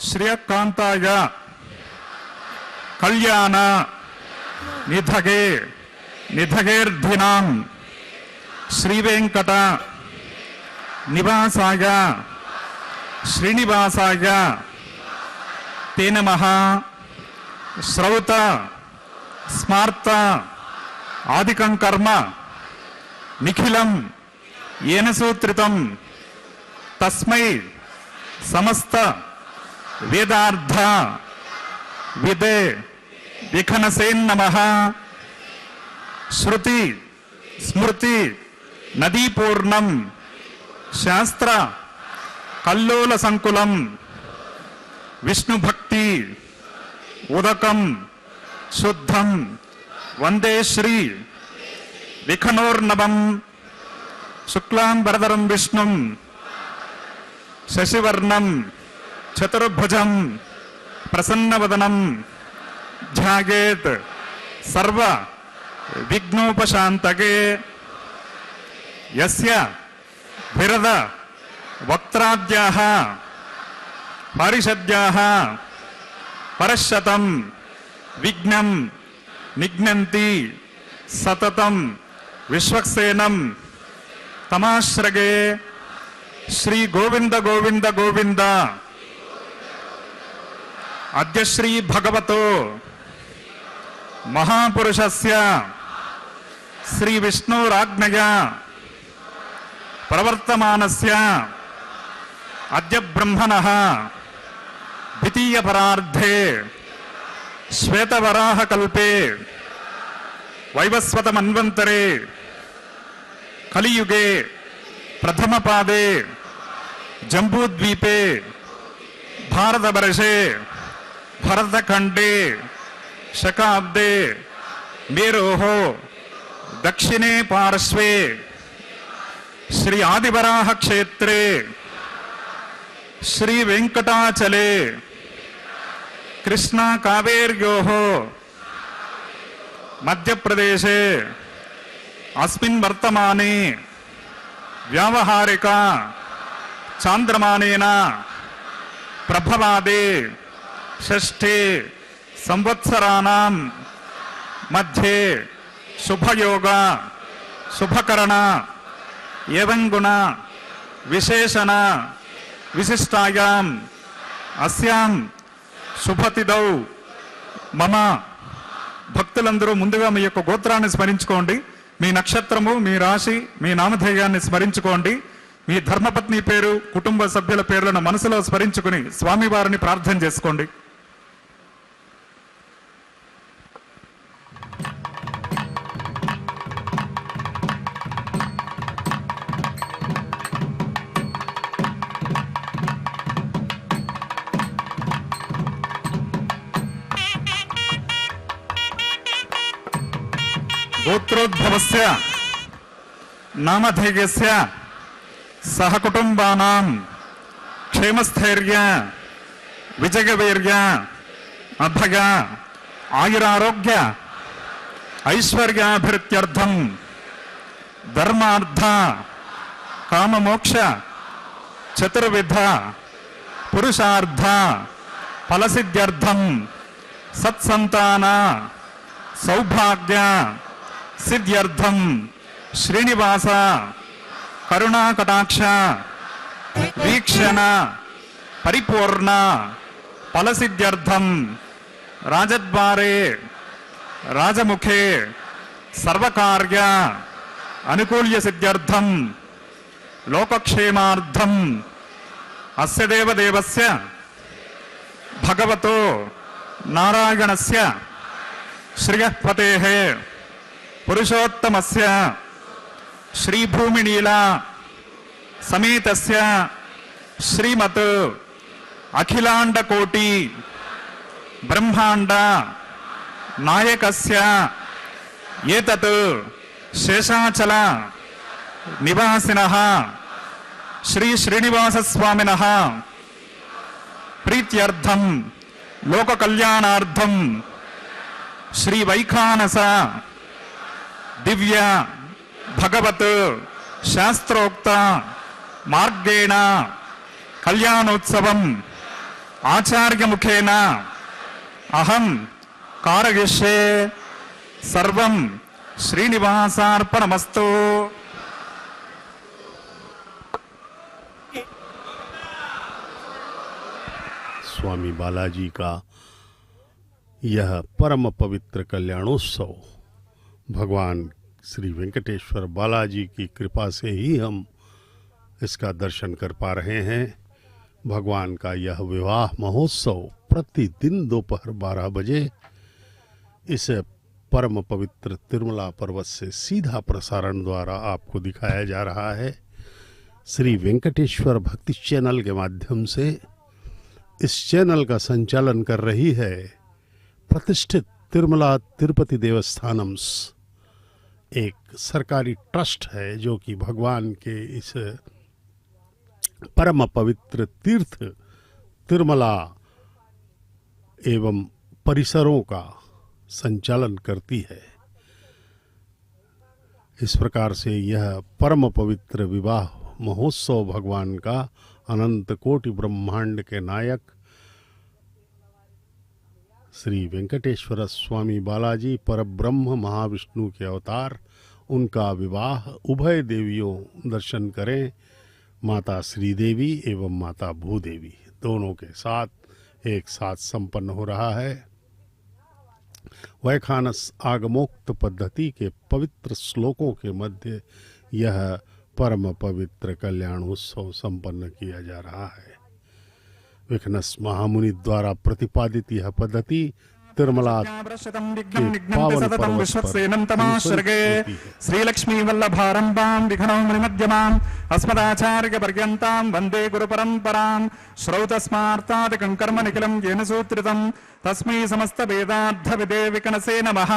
శ్రియకాంతాయ కళ్యాణ నిధగే నిధగేర్ధినాం శ్రీవేంకట నివాసాయ శ్రీనివాసాయ తే నమః. శ్రౌత స్మార్త ఆదికం కర్మ నిఖిలం ఏన సూత్రితం తస్మై సమస్త వేదార్థ విదే విఖనసేన్ నమః. శృతి స్మృతి నదీపూర్ణం శాస్త్ర కల్లోల సంకులం విష్ణుభక్తి ఉదకం శుద్ధం వందే శ్రీ విఖనోర్నవం. శుక్లాం వరదరం విష్ణుం శశివర్ణం చతుర్భుజం ప్రసన్నవదనం ధ్యాయేత్ సర్వ విఘ్నోపశాంతకే. యస్య విరద వక్త్రాద్యాః పారిషద్యాః పరశతం విఘ్నం నిఘ్నంతి సతతం విశ్వక్సేనం తమాశ్రగే శ్రీ గోవింద గోవింద గోవింద అద్య శ్రీ భగవతో మహాపురుషస్య శ్రీ విష్ణురాజ్ఞయా ప్రవర్తమానస్య అద్య బ్రహ్మణః ద్వితీయ పరార్ధే శ్వేతవరాహ కల్పే వైవస్వత మన్వంతరే కలియుగే ప్రథమ పాదే జంబూద్వీపే భారతవర్షే భరతఖండే శకాబ్దే మేరోః దక్షిణే పార్శ్వే శ్రీ ఆదివరాహ క్షేత్రే శ్రీ వెంకటాచలే కృష్ణా కావేర్యోః మధ్యప్రదేశే అస్మిన్ వర్తమానే వ్యావహారిక చాంద్రమానేన ప్రభవాదే షష్ఠే సంవత్సరాణం మధ్యే శుభయోగ శుభకరణ ఏవం గుణ విశేషణ విశిష్టాయాం అస్యాం శుభతిథౌ మమ భక్తులందరూ ముందుగా మీ యొక్క గోత్రాన్ని స్మరించుకోండి, మీ నక్షత్రము, మీ రాశి, మీ నామధేయాన్ని స్మరించుకోండి. మీ ధర్మపత్ని పేరు, కుటుంబ సభ్యుల పేర్లను మనసులో స్మరించుకుని స్వామివారిని ప్రార్థన చేసుకోండి. గోత్రోద్భవస్య నామధేయస్య సహకుటుంబానాం క్షేమస్థైర్య విజయవీర్య అభయ ఆయురారోగ్య ఐశ్వర్యాభివృద్ధ్యర్థం ధర్మార్థ కామమోక్ష చతుర్విధ పురుషార్థ ఫలసిద్ధ్యర్థం సత్సంతాన సౌభాగ్య సిద్ధ్యర్థం శ్రీనివాస కరుణాకటాక్ష వీక్షణ పరిపూర్ణ ఫలసిద్ధ్యర్థం రాజద్వారే రాజముఖే సర్వకార్య అనుకూల్య సిద్ధ్యర్థం లోకక్షేమార్థం అస్య దేవదేవస్య భగవతో నారాయణస్య శ్రియఃపతేః పురుషోత్తమస్య శ్రీభూమినీలా సమేతస్య శ్రీమత్ అఖిలాండకోటి బ్రహ్మాండ నాయకస్య ఏతత్ శేషాచల నివాసినః శ్రీ శ్రీనివాసస్వామినః ప్రీత్యర్థం లోక కళ్యాణార్థం శ్రీ వైఖానస దివ్య భగవత్ శాస్త్రోక్త మార్గేణ కళ్యాణోత్సవం ఆచార్యముఖేన అహం కారయిష్యే సర్వం శ్రీనివాసార్పణమస్తు. स्वामी बालाजी का यह परम पवित्र कल्याणोत्सव भगवान श्री वेंकटेश्वर बालाजी की कृपा से ही हम इसका दर्शन कर पा रहे हैं। भगवान का यह विवाह महोत्सव प्रतिदिन दोपहर 12 बजे इस परम पवित्र तिरुमला पर्वत से सीधा प्रसारण द्वारा आपको दिखाया जा रहा है। श्री वेंकटेश्वर भक्ति चैनल के माध्यम से इस चैनल का संचालन कर रही है प्रतिष्ठित तिरुमला तिरुपति देवस्थानम्स, एक सरकारी ट्रस्ट है जो कि भगवान के इस परम पवित्र तीर्थ तिरुमला एवं परिसरों का संचालन करती है। इस प्रकार से यह परम पवित्र विवाह महोत्सव भगवान का अनंत कोटि ब्रह्मांड के नायक श्री वेंकटेश्वर स्वामी बालाजी परब्रह्म महाविष्णु के अवतार, उनका विवाह उभय देवियों दर्शन करें, माता श्रीदेवी एवं माता भूदेवी दोनों के साथ एक साथ संपन्न हो रहा है। वैखानस आगमोक्त पद्धति के पवित्र श्लोकों के मध्य यह परम पवित्र कल्याणोत्सव संपन्न किया जा रहा है। विघ्नस महामुनि द्वारा प्रतिपादित यह पद्धति तिरुमला श्रीलक्ष्मी वल्लभारंभां विघ्नौमणि मध्यमाम् अस्मदाचार्य पर्यन्तां वन्दे गुरु परम्परां। श्रौतस्मार्तादिकं कर्म निखिलं येन सूत्रितं तस्मै समस्त वेदार्थ विदे विकनसे नमः।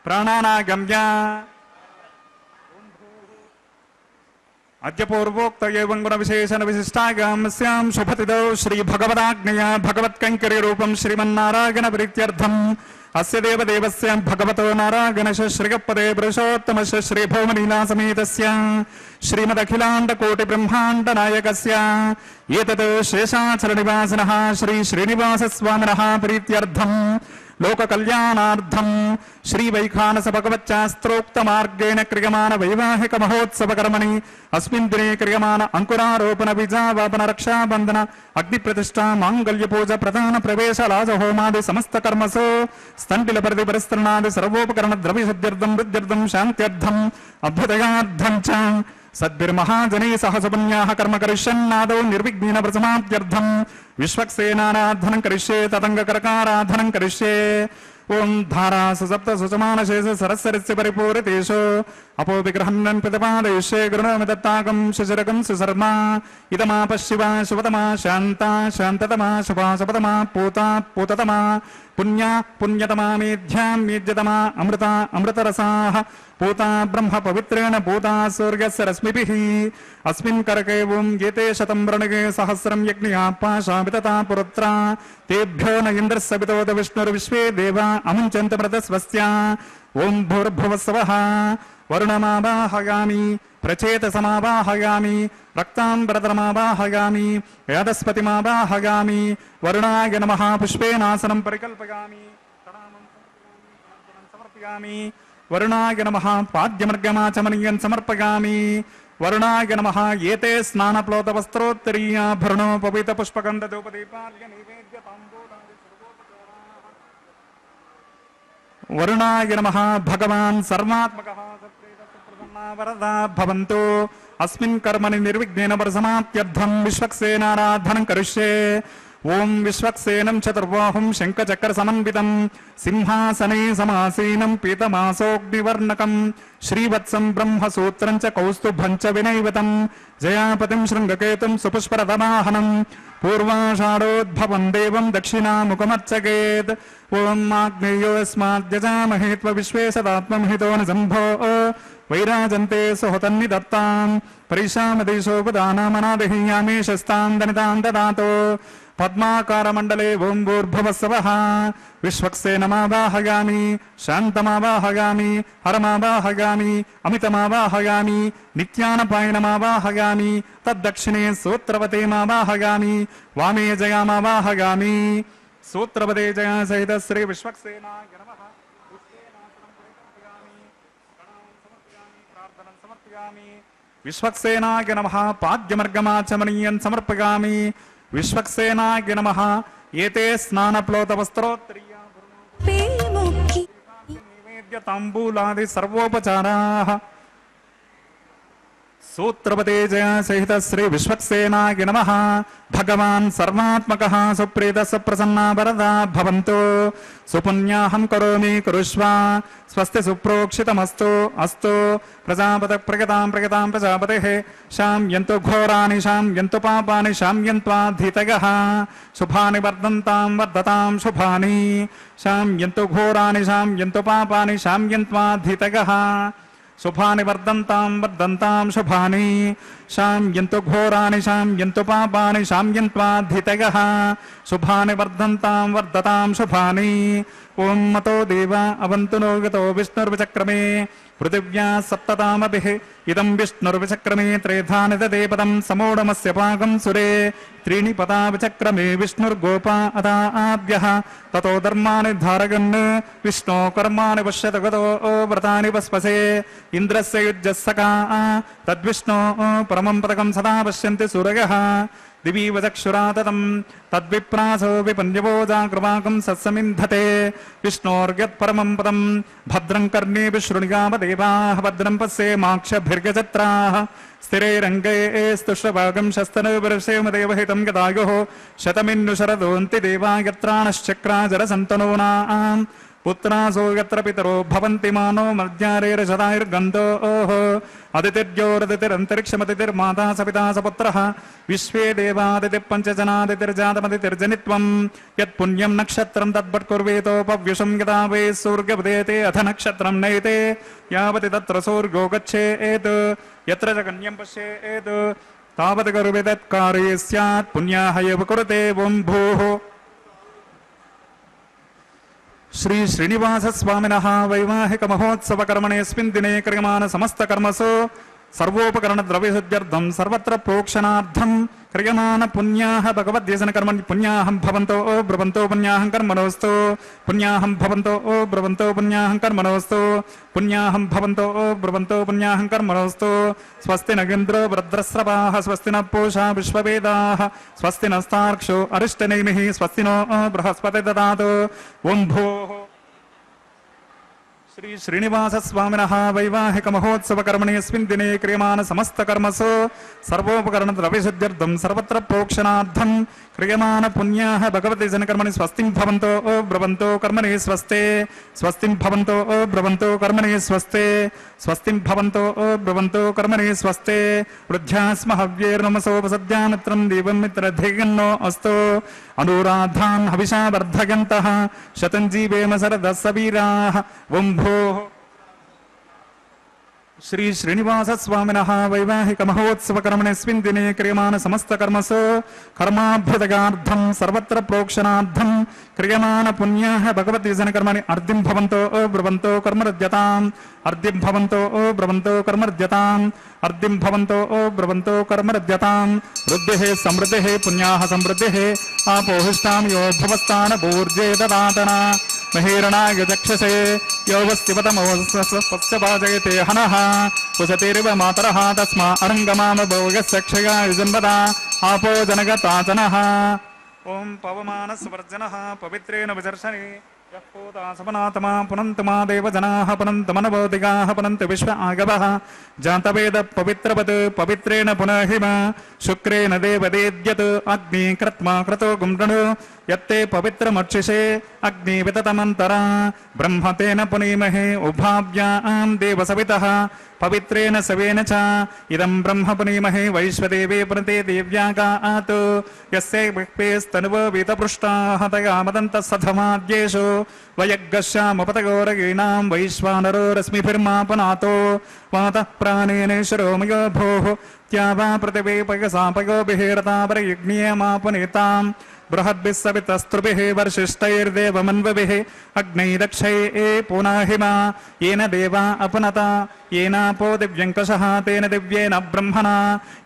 प्राणानागम्य अद्य पूर्वोक्त एवं गुण विशेषण विशिष्टागाम्यां शुभतिदौ श्री भगवदाज्ञया भगवत्कैंकर्य रूपं श्रीमन्नारायण प्रीत्यर्थम् अस्य देवदेवस्य भगवतो नारायणस्य श्रीगपदे पुरुषोत्तमस्य श्री भौमलीला समेतस्य श्रीमदखिलाण्ड कोटि ब्रह्माण्ड नायकस्य एतत् शेषाचल निवासिनः श्री श्रीनिवास स्वामिनः प्रीत्यर्थम् लोक कल्याणार्थम श्री वैखानस भगवच्चास्त्रोक्त मार्गेण क्रियमाण वैवाहिक महोत्सव कर्मणि अस्मिन् दिने क्रियमाण अंकुरारोपण बीजावापन रक्षाबंधन अग्नि प्रतिष्ठा मांगल्य पूजा प्रधान प्रवेश लाज होमादि समस्त कर्मसु स्तंडिल परिधि परिस्त्रणादि सर्वोपकरण द्रव्य सिद्ध्यर्थम वृद्ध्यर्थम शांत्यर्थम अभ्युदयार्थम च सद्भिर्महाजने सहसुपुण्याः कर्म करिष्यन्नादौ निर्विघ्नेन प्रसमाप्त्यर्थम् विश्वक्सेनाराधनं करिष्ये ततङ्गकरकाराधनं करिष्ये। ओं धारासु सप्त सुसमानशेष सरस्वरस्य परिपूरितेषु अपो विग्रहं प्रतिपादयिष्ये गुरुणामि दत्ताकं शिशिरकं सुशर्मा इदमापः शिवा शिवतमा शान्ता शान्ततमा शुभा शुभतमा पूता पूततमा पुण्या पुण्यतमा मेध्यां मेध्यतमा अमृता अमृतरसाः पूता ब्रह्म पवित्रेण पूता सूर्यस्य रश्मिभिः अस्मिन् करके ओं एते शतं वृणगे सहस्रं यज्ञया पाशामितता पुरुत्रा तेभ्यो न इन्द्रस्य वितोद विष्णुर्विश्वे देवा अमुञ्चन्त मृतस्वस्या ओं भूर्भुवस्वः वरुणमावाहयामि प्रचेतसमावाहयामि रक्ताम्बरधरमावाहयामि यादस्पतिमावाहयामि वरुणाय नमः पुष्पेनासनं परिकल्पयामि समर्पयामि वरुणाय नमः पाद्यमर्गमाचमनीयं समर्पयामि वरुणाय नमः एते स्नानप्लोतवस्त्रोत्तरीयाभरणोपवीतपुष्पगन्धधूपदीपार्घ्य नैवेद्यताम्बूलादि सर्वोपचाराः वरुणाय नमः भगवान् सर्वात्मकः वरदा भवन्तु अस्मिन् कर्मणि निर्विघ्नेन परसमाप्त्यर्थं विश्वक्सेनाराधनं करिष्ये। ओं विश्वक्सेनं चतुर्बाहुं शङ्खचक्रसमन्वितं सिंहासने समासीनं पीतमासोऽग्निवर्णकं श्रीवत्सं ब्रह्मसूत्रं च कौस्तुभं च विनैवतं जयापतिं शृङ्गकेतुं सुपुष्परथवाहनं पूर्वाषाढोद्भवं देवं दक्षिणामुखमर्चयेत्। ओं आग्नेयोऽस्माद्यजामहे त्वविश्वे सदात्ममहितो न सम्भो वैराजन्ते सुहतन्निदत्तां परिशामदेशोपदानामनादहीयामे शस्तां दनितां ददातो पद्माकारमण्डले ओं भूर्भुवस्सवः विश्वक्सेनमावाहयामि शान्तमावाहयामि हरमावाहयामि अमितमावाहयामि नित्यानपायनमावाहयामि तद्दक्षिणे सूत्रवतीमावाहयामि वामे जयामावाहयामि सूत्रवते जया सहित श्री विश्वक्सेनाय नमः। विश्वक्सेनाय नमः पाद्यमर्गमाचमनीयं समर्पयामि विश्वक्सेनाय नमः एते स्नानप्लोतवस्त्रोत्तरीया नैवेद्यताम्बूलादि सर्वोपचाराः सूत्रपते जया सहित श्री विश्वक्सेनाय नमः। भगवान् सर्वात्मकः सुप्रीतः सुप्रसन्ना वरदा भवन्तु सुपुण्याहं करोमि कुरुष्व स्वस्ति सुप्रोक्षितमस्तु अस्तु प्रजापतः प्रगतां प्रगतां प्रजापतेः शाम्यन्तु घोराणि शाम्यन्तु पापानि शाम्यन्त्वाधीतयः शुभानि वर्धन्तां वर्धतां शुभानि शाम्यन्तु घोराणि शाम्यन्तु पापानि शाम्यन्त्वाधीतयः शुभानि वर्धन्तां वर्धन्तां शुभानि शाम्यन्तु घोराणि शाम्यन्तु पापानि शाम्यन्त्वाधीतयः शुभानि वर्धन्तां वर्धतां शुभानि ఓం మతో దేవా అవంతు नो गतो विष्णुर्विचक्रमे पृथिव्या सप्ततामभिः इदं विष्णुर्विचक्रमे त्रेधानि ददे पदं समूढमस्य पाकं सुरे त्रीणि पदा विचक्रमे विष्णुर्गोपा अदाभ्यः ततो धर्माणि धारयन् विष्णो कर्माणि पश्यत गतो व्रतानि वस्पसे इन्द्रस्य युज्यस्सका तद्विष्णो परमं पदकं सदा पश्यन्ति सूरयः दिवीव चक्षुराततं तद्विप्रासो विपन्यवोजा कृपाकं सत्समिन्धते विष्णोर्यत्परमं पदं भद्रं कर्णेभिः शृणुयामदेवाः भद्रं पश्येमाक्षभिर्गजत्राः स्थिरैरङ्गैः स्तुष्टभागं शस्तनविवर्षेमदेवहितं गदायुः शतमिन्नुशरदोऽन्ति देवा यत्राणश्चक्राजरसन्तनूनाम् पुत्रासो यत्र पितरो भवन्ति मानो मर्जारेर्षदायुर्गन्धोः अदितिर्योरदितिरन्तरिक्षमदितिर्माता सपिता सपुत्रः विश्वे देवादितिः पञ्चजनादितिर्जातमदितिर्जनित्वं यत्पुण्यं नक्षत्रं तद्वट्कुर्वेतोपव्युषं यदा वै सूर्यपदेते अथ नक्षत्रं नयते यावति तत्र सूर्यो गच्छेत् यत्र च कन्यं पश्येत् तावत् कुर्वेदत्कार्ये स्यात् पुण्याः एव कुरुते वं भूः श्री श्रीनिवास स्वामिनः वैवाहिक महोत्सव कर्मणेऽस्मिन् दिने क्रियमाण समस्त कर्मसु सर्वोपकरण द्रव्यशुद्ध्यर्थं सर्वत्र प्रोक्षणार्थं क्रियमाण पुण्याः भगवद्यसन कर्मणि पुण्याहं भवन्तो ब्रुवन्तो पुण्याहं कर्मणोऽस्तु पुण्याहं भवन्तो ब्रुवन्तो पुण्याहं कर्मणोऽस्तु पुण्याहं भवन्तो ब्रुवन्तो पुण्याहं कर्मणोऽस्तु स्वस्ति न इन्द्रो वृद्रस्रवाः स्वस्ति न पूषा विश्ववेदाः स्वस्ति नस्तार्क्ष्यो अरिष्टनेमिः स्वस्ति नो बृहस्पति ददातु ओं भूः श्री श्रीनिवास स्वामिनः वैवाहिक महोत्सव कर्मणेऽस्मिन् दिने क्रियमाण समस्त कर्मसु सर्वोपकरण द्रव्यशुद्ध्यर्थं सर्वत्र प्रोक्षणार्थं क्रियमाण पुण्याः भगवते जनकर्मणि स्वस्तिं भवन्तो ब्रुवन्तो कर्मणि स्वस्ते स्वस्तिं भवन्तो ब्रुवन्तो कर्मणि स्वस्ते स्वस्तिं भवन्तो ब्रुवन्तो कर्मणि स्वस्ते वृद्ध्यास्म हव्यैर्नमसोपसद्या मित्रं देवं मित्रधिगन्नो अस्तु अनुराधान् हविषा वर्धयन्तः शतं जीवेम शरदः सवीराः ओं भूः श्री श्रीनिवास स्वामिनः वैवाहिक महोत्सव कर्मणेऽस्मिन् दिने क्रियमाण समस्त कर्मसु कर्माभ्युदयार्थं सर्वत्र प्रोक्षणार्थं क्रियमाण पुण्याः भगवती जनकर्मणि अर्धिं भवन्तो ब्रुवन्तो कर्मरद्यताम् अर्धिं भवन्तो ब्रुवन्तो कर्मरद्यताम् अर्धिं भवन्तो ब्रुवन्तो कर्मरद्यताम् वृद्धिः समृद्धिः पुण्याः समृद्धिः आपोहिष्टां यो भवस्तान भूर्जे ददातना महेरणाय चक्षसे योऽवस्तिपतमोऽस्य वाजयते हनः कुशतिरिव मातरः तस्मा अरङ्गमाम भोगस्य क्षया युजन्वदा आपो जनगताचनः ॐ पवमानस्वर्जनः पवित्रेण विचर्षणे यः पूतासपनात्मा पुनन्तमा देवजनाः पुनन्तमनवोदिगाः पुनन्त विश्व आगवः जातवेद पवित्रवत् पवित्रेण पुनहिम शुक्रेण देवदेद्यत् अग्नि कृत्मा क्रतो गुम्रणु यत्ते पवित्रमक्षिषे अग्नि विततमन्तरा ब्रह्म तेन पुनीमहे उभाव्यां देवसवितः पवित्रेण सवेन च इदं ब्रह्म पुनीमहे वैश्वदेवे पुनते देव्यागात् यस्य विक्पेस्तनुव वीतपृष्टाः तया मदन्तः सधमाद्येषु वयग्गस्यामुपतगोरगीणां वैश्वानरो रश्मिभिर्मापनातो वातः प्राणेनेश्वरो मयो भोः त्यावा पृथिवी पयसापयो बिहेरता परयज्ञीयमापुनीताम् बृहद्भिः सवितस्त्रुभिः वर्षिष्ठैर्देवमन्वभिः अग्नैरक्षये पुनाहिमा येन देवा अपनता येनापो दिव्यङ्कषः तेन दिव्येन ब्रह्मणा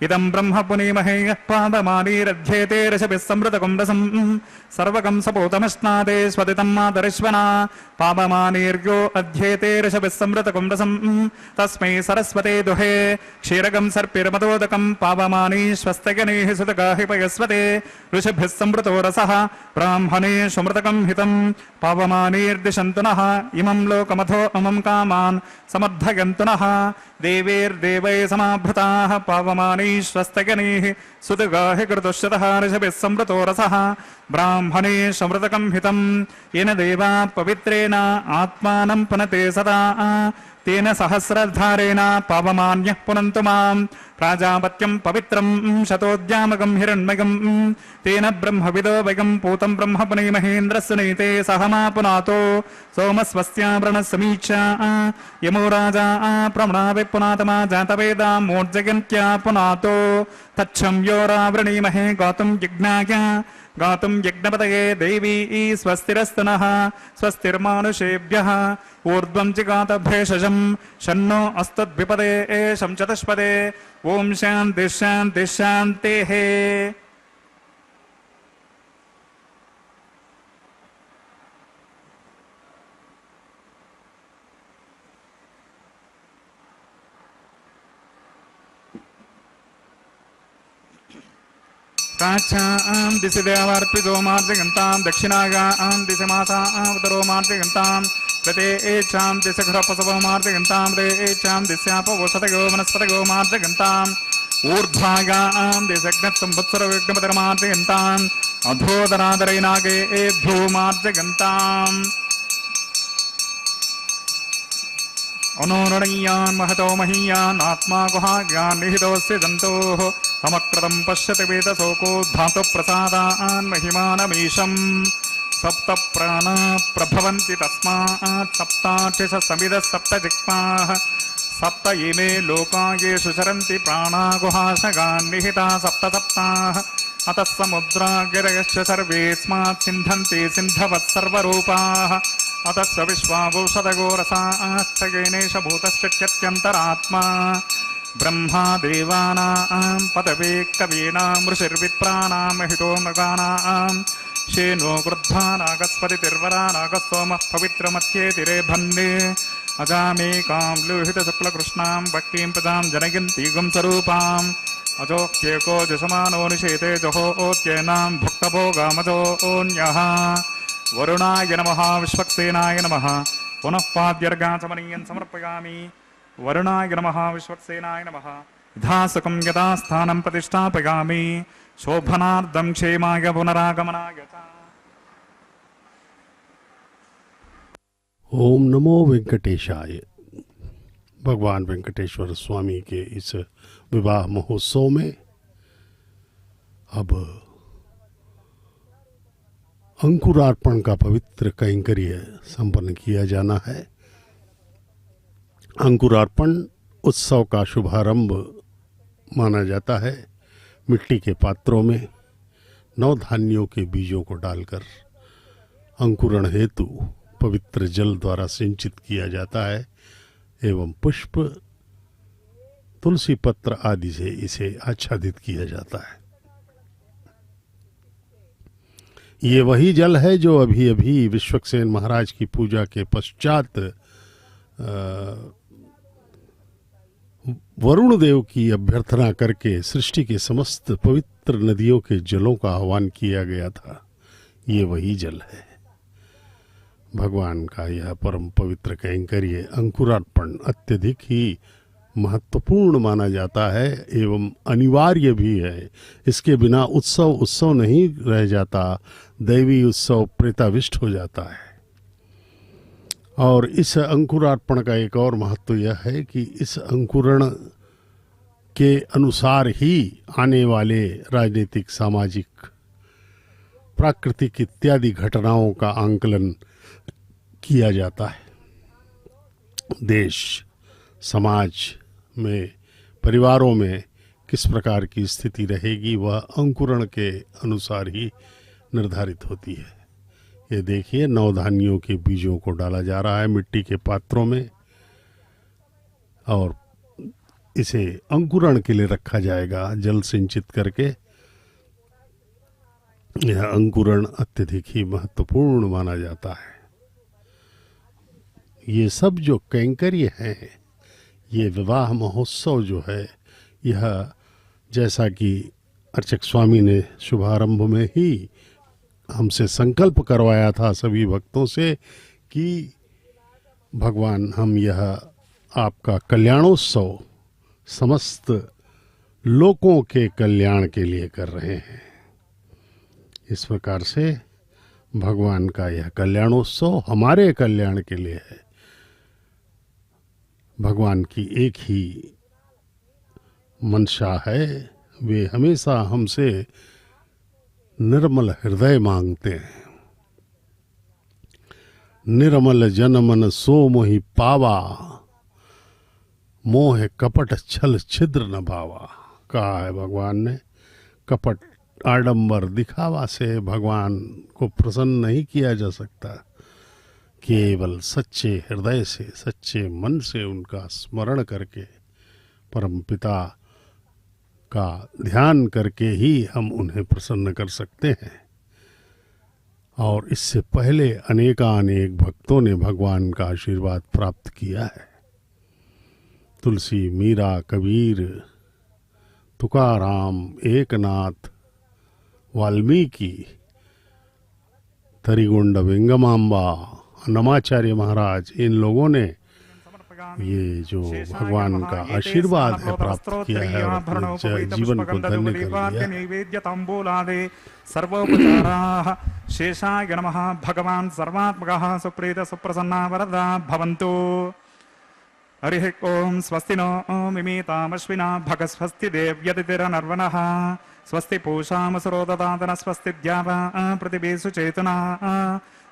इदं ब्रह्म पुनीमहे यः पादमानीरध्येते ऋषभिः समृतकं रसं सर्वकं सपोतमश्नादे स्वदितं मातरिश्वना पापमानीर्यो अध्येते ऋषभिः समृतकं रसं तस्मै सरस्वते दुहे क्षीरकं सर्पिर्मदोदकं पापमानी स्वस्तगणैः सुतगाहि पयस्वते ऋषभिः समृतो रसः ब्राह्मणे सुमृतकं हितं पावमानीर्दिशन्तु नः इमं लोकमथो अमं कामान् समर्थयन्तु नः देवैर्देवै समाभृताः पावमानी स्वस्तगणैः सुतगाहि कृतुश्चतः ऋषभिः समृतो रसः ब्राह्मणे समृतकं हितं येन देवा पवित्रेण आत्मानं पुनते सदा तेन सहस्रधारेण पावमान्यः पुनन्तु माम् प्राजापत्यं पवित्रं शतोद्यामकं हिरण्मयं तेन ब्रह्मविदो वयं पूतं ब्रह्म पुनीमहेन्द्रस्य नीते सहमा पुनातो सोमस्वस्यावरणसमीक्षा यमो राजा प्रमणावि पुनातमा जातवेदा मूर्जयन्त्या पुनातो तच्छं यो रावृणीमहे गौतम यज्ञाय गातुं यज्ञपतये देवी स्वस्तिरस्तनः स्वस्तिर्मानुषेभ्यः ऊर्ध्वं जिगात भेषजं शन्नो अस्तद्विपदे एषं चतुष्पदे ॐ शान्तिः शान्तिः शान्तिः। प्राच्यां दिशि देवार्पितो मार्जगन्तां दक्षिणागां दिशि मातावतरो मार्जगन्तां प्रते एचां दिशि घृपसवो मार्जगन्तां रे एचां दिश्यापवोषतगो वनस्पतगो मार्जगन्ताम् ऊर्ध्वागां दिशग्नत्संवत्सरविघ्नपतिर्मार्जगन्ताम् अधोदरादरैनागे एभ्यो मार्जगन्ताम् अनोरणीयान् महतो महीयान् आत्मा गुहाग्यान् निहितोऽस्य जन्तोः समक्रतं पश्यति वेदशोको धातुप्रसादान् महिमानमीशम् सप्त प्राणा प्रभवन्ति तस्मात् सप्ताक्षिष समिदः सप्त जिह्वाः सप्त इमे लोका येषु चरन्ति प्राणा गुहाशगान् निहिता सप्त सप्ताः अतः समुद्रागिरयश्च सर्वेऽस्मात् सिन्धन्ति सिन्धवः सर्वरूपाः अतः स विश्वावौषधगोरसाश्च येनेष भूतश्चित्यन्तरात्मा ब्रह्मा देवानां पदवे कवीनां ऋषिर्विप्राणां महितो मृगाणां शेनो गृध्वा नागस्पतिर्वरा नागस्सोमः पवित्रमत्येतिरे भन्ने अजामेकां लोहितशुक्लकृष्णां भक्तिं प्रजां जनयन्ति गुंसरूपाम् अजोक्येको जसमानो निषेते जहोत्येनां भुक्तभोगामजोऽन्यः वरुणाय नमः विश्वक्सेनाय नमः पुनः पाद्यर्गाचमनीयं समर्पयामि वरुणाय नमः विश्वक्सेनाय नमः यथासकं यथास्थानं प्रतिष्ठापयामि शोभनार्धं क्षेमाय पुनरागमनाय च। ओम नमो वेंकटेशाय। भगवान वेंकटेश्वर स्वामी के इस विवाह महोत्सव में अब अंकुरार्पण का पवित्र कैंकर्य संपन्न किया जाना है। अंकुरार्पण उत्सव का शुभारंभ माना जाता है। मिट्टी के पात्रों में नवधान्यों के बीजों को डालकर अंकुरण हेतु पवित्र जल द्वारा सिंचित किया जाता है एवं पुष्प तुलसी पत्र आदि से इसे आच्छादित किया जाता है। ये वही जल है जो अभी अभी विश्वक्सेन महाराज की पूजा के पश्चात वरुण देव की अभ्यर्थना करके सृष्टि के समस्त पवित्र नदियों के जलों का आह्वान किया गया था। ये वही जल है। भगवान का यह परम पवित्र कैंकर्य अंकुरार्पण अत्यधिक ही महत्वपूर्ण माना जाता है एवं अनिवार्य भी है। इसके बिना उत्सव नहीं रह जाता, दैवी उत्सव प्रेताविष्ट हो जाता है। और इस अंकुरार्पण का एक और महत्व यह है कि इस अंकुरण के अनुसार ही आने वाले राजनीतिक, सामाजिक, प्राकृतिक इत्यादि घटनाओं का आंकलन किया जाता है। देश, समाज में, परिवारों में किस प्रकार की स्थिति रहेगी वह अंकुरण के अनुसार ही निर्धारित होती है। ये देखिए, नवधान्यों के बीजों को डाला जा रहा है मिट्टी के पात्रों में और इसे अंकुरण के लिए रखा जाएगा जल सिंचित करके। यह अंकुरण अत्यधिक ही महत्वपूर्ण माना जाता है। ये सब जो कैंकर्य हैं, ये विवाह महोत्सव जो है, यह जैसा कि अर्चक स्वामी ने शुभारंभ में ही हमसे संकल्प करवाया था सभी भक्तों से कि भगवान, हम यह आपका कल्याणोत्सव समस्त लोकों के कल्याण के लिए कर रहे हैं। इस प्रकार से भगवान का यह कल्याणोत्सव हमारे कल्याण के लिए है। भगवान की एक ही मंशा है, वे हमेशा हमसे निर्मल हृदय मांगते हैं। निर्मल जन मन सो मोहि पावा, मोह कपट छल छिद्र न भावा। कहा है भगवान ने, कपट आडंबर दिखावा से भगवान को प्रसन्न नहीं किया जा सकता। केवल सच्चे हृदय से, सच्चे मन से उनका स्मरण करके, परमपिता का ध्यान करके ही हम उन्हें प्रसन्न कर सकते हैं। और इससे पहले अनेकानेक भक्तों ने भगवान का आशीर्वाद प्राप्त किया है। तुलसी, मीरा, कबीर, तुकाराम, एकनाथ, वाल्मीकि, तरिगुंड वेंगमांबा, अन्नमाचार्य महाराज, इन लोगों ने ये जो भगवान का आशीर्वाद है प्राप्त किया है और अपने जीवन को धन्य कर लिया। सर्वोपचाराः शेषाय नमः। भगवान् सर्वात्मकः सुप्रीत सुप्रसन्ना वरदा भवन्तु। हरिः ओम। स्वस्ति नो मिमीतामश्विना भग स्वस्ति देव्यतिथिरनर्वणः स्वस्ति पूषामसुरो ददातन स्वस्ति द्यावा प्रतिभेषु चेतना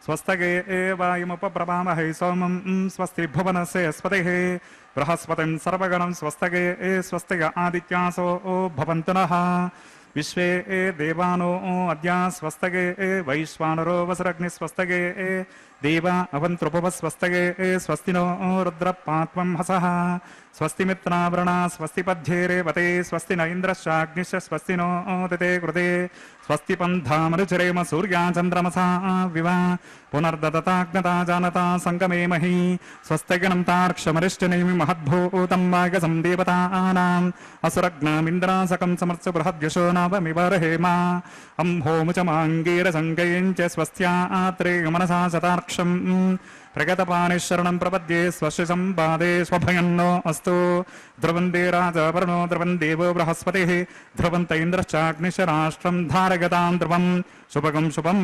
स्वस्तगे वायुमुपप्रभामहे सोमं स्वस्ति भुवनस्य स्वस्तिः बृहस्पतिं सर्वगणं स्वस्तगे स्वस्तिग आदित्यासो भवन्तु नः। विश्वे देवानो अद्य स्वस्तगे वैश्वानरो वसुरग्नि स्वस्तगे देवा अवन्त्रुपव स्वस्तगे स्वस्ति नो रुद्रपात्वं हसः स्वस्ति मित्रावृणा स्वस्ति पद्ये रेवते स्वस्ति न इन्द्रश्चाग्निश्च स्वस्ति नो दिते कृते स्वस्ति पन्थामनुचरेम सूर्या चन्द्रमसा विवा पुनर्ददताग्नता जानता संगमे मही स्वस्तिगणं तार्क्ष्यमरिष्टनेमि महद्भूतं वागसं देवतानाम् असुरग्नामिन्द्रासकं समर्च बृहद्यशो नवमिवर्हेमा अम्भोमुचमाङ्गीरसङ्गयं च स्वस्त्यात्रे मनसा शतार्क्षं प्रगतपानिशरणं प्रपद्ये स्वस्य सम्पादे स्वभयन्नो अस्तु। ध्रुवन्ते राजवर्णो ध्रुवन् देवो बृहस्पतिः ध्रुवन्त इन्द्रश्चाग्निश्च राष्ट्रं धारयतां ध्रुवं शुभगं शुभम्।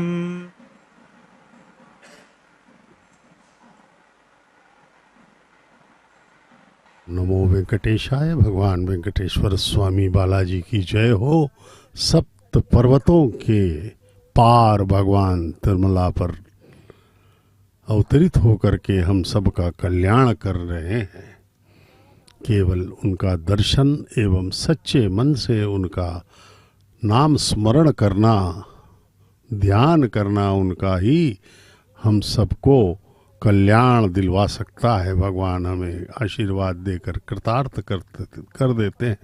नमो वेंकटेशाय। भगवान वेंकटेश्वर स्वामी बालाजी की जय हो। सप्त पर्वतों के पार भगवान तिरुमला पर अवतरित होकर के हम सबका कल्याण कर रहे हैं। केवल उनका दर्शन एवं सच्चे मन से उनका नाम स्मरण करना, ध्यान करना उनका ही हम सबको कल्याण दिलवा सकता है। भगवान हमें आशीर्वाद देकर कृतार्थ कर देते हैं।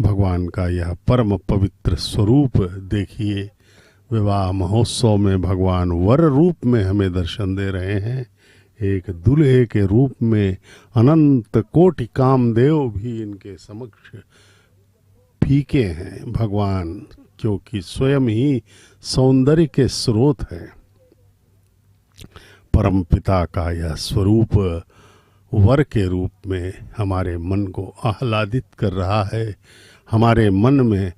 भगवान का यह परम पवित्र स्वरूप देखिए। विवाह महोत्सव में भगवान वर रूप में हमें दर्शन दे रहे हैं। एक दूल्हे के रूप में अनंत कोटि कामदेव भी इनके समक्ष फीके हैं। भगवान क्योंकि स्वयं ही सौंदर्य के स्रोत है। परम पिता का यह स्वरूप वर के रूप में हमारे मन को आह्लादित कर रहा है, हमारे मन में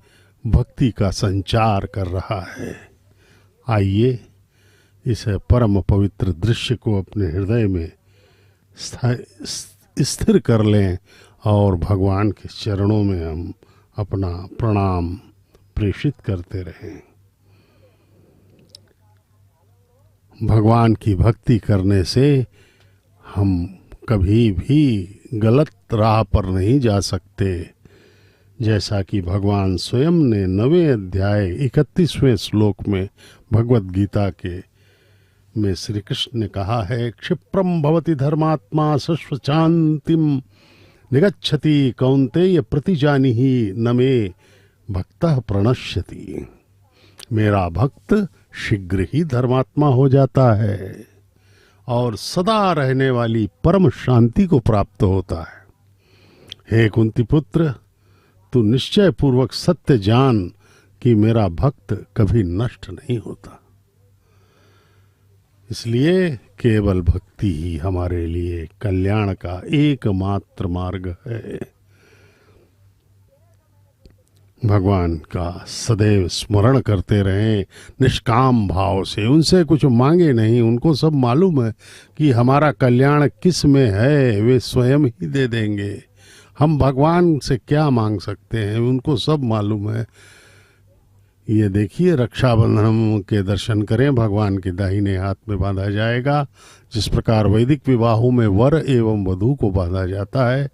भक्ति का संचार कर रहा है। आइए इस परम पवित्र दृश्य को अपने हृदय में स्थिर कर लें और भगवान के चरणों में हम अपना प्रणाम प्रेषित करते रहें। भगवान की भक्ति करने से हम कभी भी गलत राह पर नहीं जा सकते। जैसा कि भगवान स्वयं ने 9वें अध्याय 31वें श्लोक में भगवत गीता के में श्री कृष्ण ने कहा है, क्षिप्रम भवति धर्मात्मा शश्वशांतिम निगच्छति कौन्तेय प्रतिजानिहि न मे भक्तः प्रणश्यति। मेरा भक्त शीघ्र ही धर्मात्मा हो जाता है और सदा रहने वाली परम शांति को प्राप्त होता है। हे कुंती पुत्र, तू निश्चय पूर्वक सत्य जान कि मेरा भक्त कभी नष्ट नहीं होता। इसलिए केवल भक्ति ही हमारे लिए कल्याण का एकमात्र मार्ग है। भगवान का सदैव स्मरण करते रहें निष्काम भाव से। उनसे कुछ मांगे नहीं, उनको सब मालूम है कि हमारा कल्याण किस में है, वे स्वयं ही दे देंगे। हम भगवान से क्या मांग सकते हैं, उनको सब मालूम है। ये देखिए, रक्षाबंधन के दर्शन करें, भगवान के दाहिने हाथ में बांधा जाएगा। जिस प्रकार वैदिक विवाहों में वर एवं वधू को बांधा जाता है,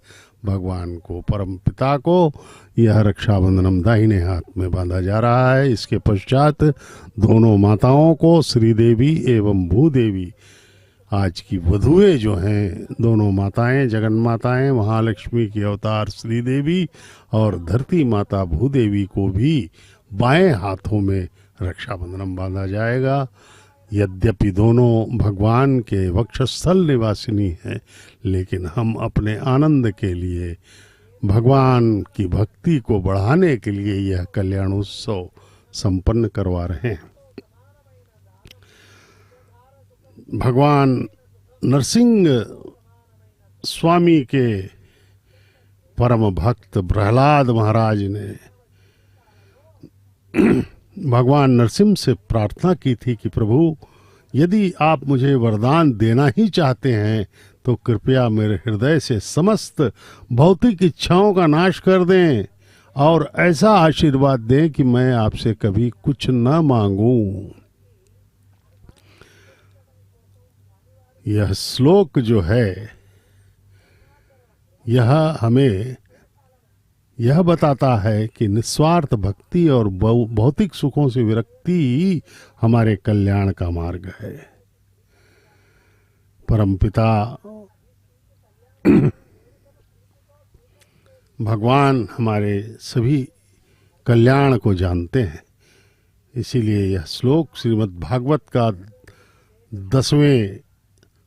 भगवान को, परम पिता को यह रक्षाबंधनम दाहिने हाथ में बांधा जा रहा है। इसके पश्चात दोनों माताओं को, श्रीदेवी एवं भूदेवी, आज की वधुएं जो हैं, दोनों माताएं, जगन माताएं, महालक्ष्मी की अवतार श्रीदेवी और धरती माता भूदेवी को भी बाएं हाथों में रक्षाबंधनम बांधा जाएगा। यद्यपि दोनों भगवान के वक्षस्थल निवासिनी हैं, लेकिन हम अपने आनंद के लिए, भगवान की भक्ति को बढ़ाने के लिए यह कल्याणोत्सव संपन्न करवा रहे हैं। भगवान नरसिंह स्वामी के परम भक्त प्रहलाद महाराज ने भगवान नरसिंह से प्रार्थना की थी कि प्रभु, यदि आप मुझे वरदान देना ही चाहते हैं तो कृपया मेरे हृदय से समस्त भौतिक इच्छाओं का नाश कर दें और ऐसा आशीर्वाद दें कि मैं आपसे कभी कुछ न मांगूं। यह श्लोक जो है, यह हमें यह बताता है कि निस्वार्थ भक्ति और भौतिक सुखों से विरक्ति ही हमारे कल्याण का मार्ग है। परमपिता भगवान हमारे सभी कल्याण को जानते हैं। इसीलिए यह श्लोक श्रीमद् भागवत का 10वें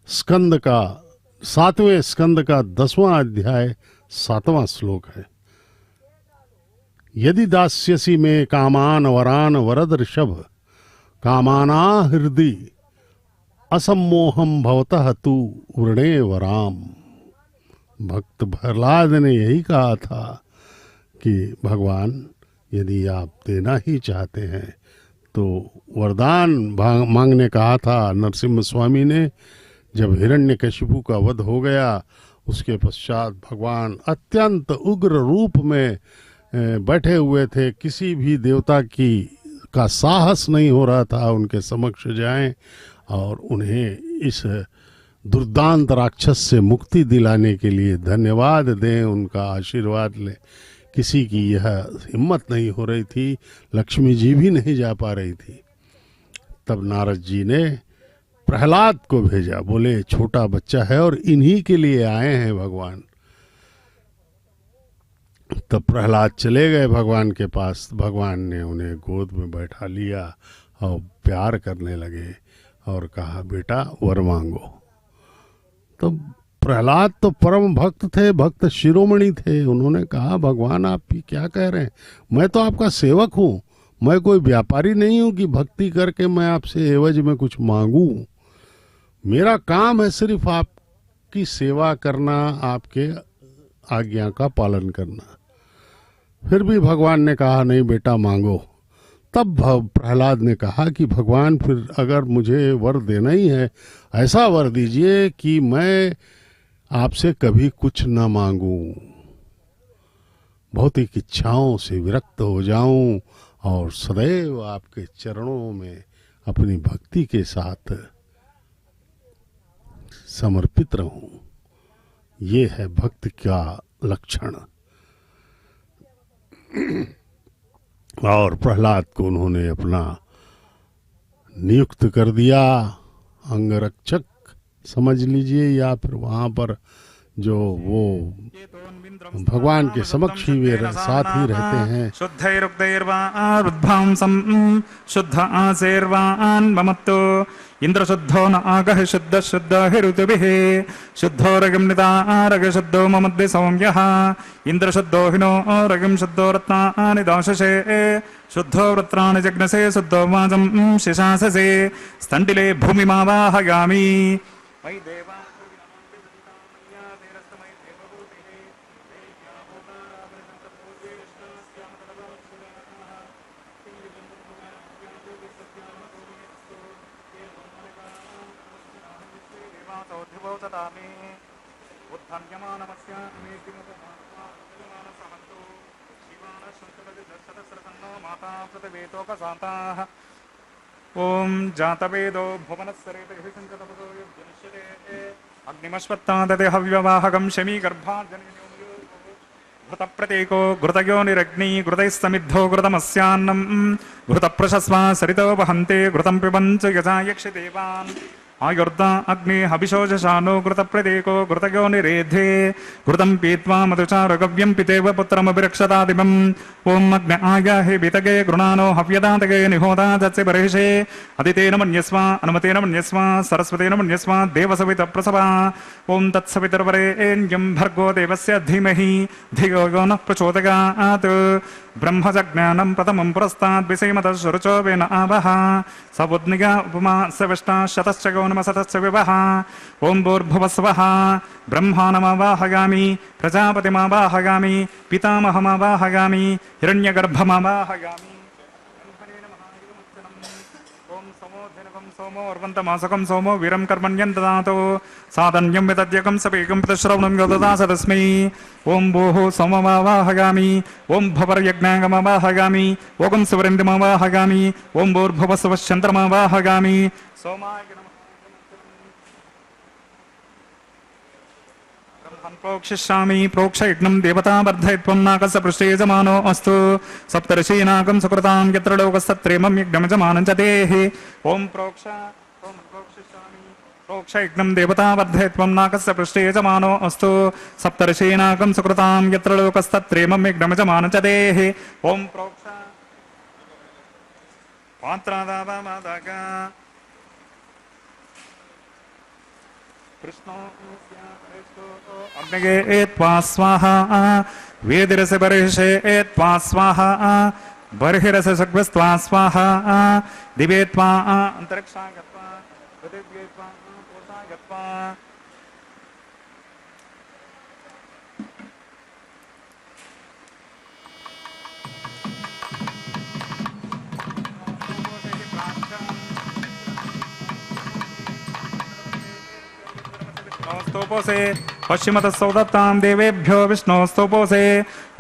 स्कंद का 7वें स्कंद का 10वां अध्याय 7वां श्लोक है। यदि दास्यसि में कामान वरान वरद ऋषभ, कामाना हृदि असम्मोहम भवतः तु वृणे वराम। भक्त प्रहलाद ने यही कहा था कि भगवान, यदि आप देना ही चाहते हैं तो वरदान मांगने कहा था नरसिम्हा स्वामी ने। जब हिरण्यकशिपु का वध हो गया, उसके पश्चात भगवान अत्यंत उग्र रूप में बैठे हुए थे। किसी भी देवता का साहस नहीं हो रहा था उनके समक्ष जाएं और उन्हें इस दुर्दांत राक्षस से मुक्ति दिलाने के लिए धन्यवाद दें, उनका आशीर्वाद लें। किसी की यह हिम्मत नहीं हो रही थी, लक्ष्मी जी भी नहीं जा पा रही थी। तब नारद जी ने प्रहलाद को भेजा, बोले छोटा बच्चा है और इन्हीं के लिए आए हैं भगवान। तब प्रहलाद चले गए भगवान के पास। भगवान ने उन्हें गोद में बैठा लिया और प्यार करने लगे और कहा, बेटा वर मांगो। तो प्रहलाद तो परम भक्त थे, भक्त शिरोमणि थे। उन्होंने कहा, भगवान आप क्या कह रहे हैं, मैं तो आपका सेवक हूँ, मैं कोई व्यापारी नहीं हूँ कि भक्ति करके मैं आपसे एवज में कुछ मांगू। मेरा काम है सिर्फ आपकी सेवा करना, आपके आज्ञा का पालन करना। फिर भी भगवान ने कहा, नहीं बेटा मांगो। तब प्रहलाद ने कहा कि भगवान, फिर अगर मुझे वर देना ही है, ऐसा वर दीजिए कि मैं आपसे कभी कुछ न मांगूं, भौतिक इच्छाओं से विरक्त हो जाऊं और सदैव आपके चरणों में अपनी भक्ति के साथ समर्पित रहूं। ये है भक्त का लक्षण। और प्रहलाद को उन्होंने अपना नियुक्त कर दिया अंगरक्षक समझ लीजिए, या फिर वहां पर जो वो भगवान के समक्ष ही वे साथ ही रहते हैं। शुद्धैरुक्तैर्वारुद्धांसं शुद्ध आसेर्वान् ममत्तो इंद्र शुद्धो न आगः शुद्ध शुद्ध हिरुतुभिः शुद्धो रगं निदारग शुद्धो ममद्दे सौम्यः इंद्र शुद्धो हिनो रगं शुद्धो रत्नानि दाशसे शुद्धो वृत्राणि जग्नसे शुद्धो वाजं शिशाससे स्तण्डिले भूमिमावाहयामि। मयि देवा ओम जातवेदो भुवनस्सरेतभिसंकतपदो यज्ञनिश्चिते अग्निमश्वत्तादते हव्यवाहकं शमी गर्भार्जनयो घृतप्रतीको घृतयोनिरग्नि घृतैस्तमिद्धो घृतमस्यान्नम् घृतप्रशस्वा सरितो वहन्ते घृतं पिबञ्च यजा यक्षदेवान् आयुर्दा अग्नि हविशोषशानो घृतप्रतीको घृतयोनिरेधे घृतं पीत्वा मधुचारगव्यं पितेव पुत्रमभिरक्षतादिमम् ॐ अग्न आयाहि वितगे गृणानो हव्यदातगे निहोदा तस्य बर्हिषे अदितेन मन्यस्व अनुमतेन मन्यस्व सरस्वतेन मन्यस्व देवसवितप्रसवा ॐ तत्सवितुर्वरेण्यं भर्गो देवस्य धीमहि धियो यो नः प्रचोदयात् ब्रह्मजज्ञानं प्रथमं पुरस्ताद् विषयमतः वेन आवह सवुद्निगा उपमा सविष्टा शतश्च गौनमसतश्च विवः ॐ भूर्भुवस्वः ब्रह्माणमावाहयामि प्रजापतिमावाहयामि पितामहमावाहयामि हिरण्यगर्भमावाहयामि सोमो अर्वन्तमासकं सोमो वीरं कर्मण्यं ददातु साधन्यं विदद्यकं सपेकं प्रतिश्रवणं यददास तस्मै ॐ भूः सोममावाहयामि ॐ भवर्यज्ञागमावाहयामि ॐ सुवरेन्द्रमावाहयामि ॐ भूर्भुवस्वश्चन्द्रमावाहयामि सोमाय प्रोक्षिष्यामि प्रोक्षयज्ञं देवता वर्धयित्वं नाकस्य पृष्ठे यजमानो अस्तु सप्तर्षीनाकं सुकृतां यत्र लोकस्तत्रेमं यज्ञमजमानं च देहि ॐ प्रोक्षिष्यामि प्रोक्षयज्ञं देवता वर्धयित्वं नाकस्य पृष्ठे यजमानो अस्तु सप्तर्षीनाकं सुकृतां यत्र लोकस्तत्रेमं यज्ञमजमानं च देहि ॐ प्रोक्ष पात्रादावमादगा कृष्णो अग्नगे त्वा स्वाहा वेदिरसे बर्हिषे त्वा स्वाहा बर्हिरसे सग्वस्त्वा स्वाहा दिवे त्वा अंतरिक्षा गत्वा पृथिव्ये त्वा पोषा गत्वा स्तोपोसे पश्चिमतः सौदत्तां देवेभ्यो विष्णोस्तोपोसे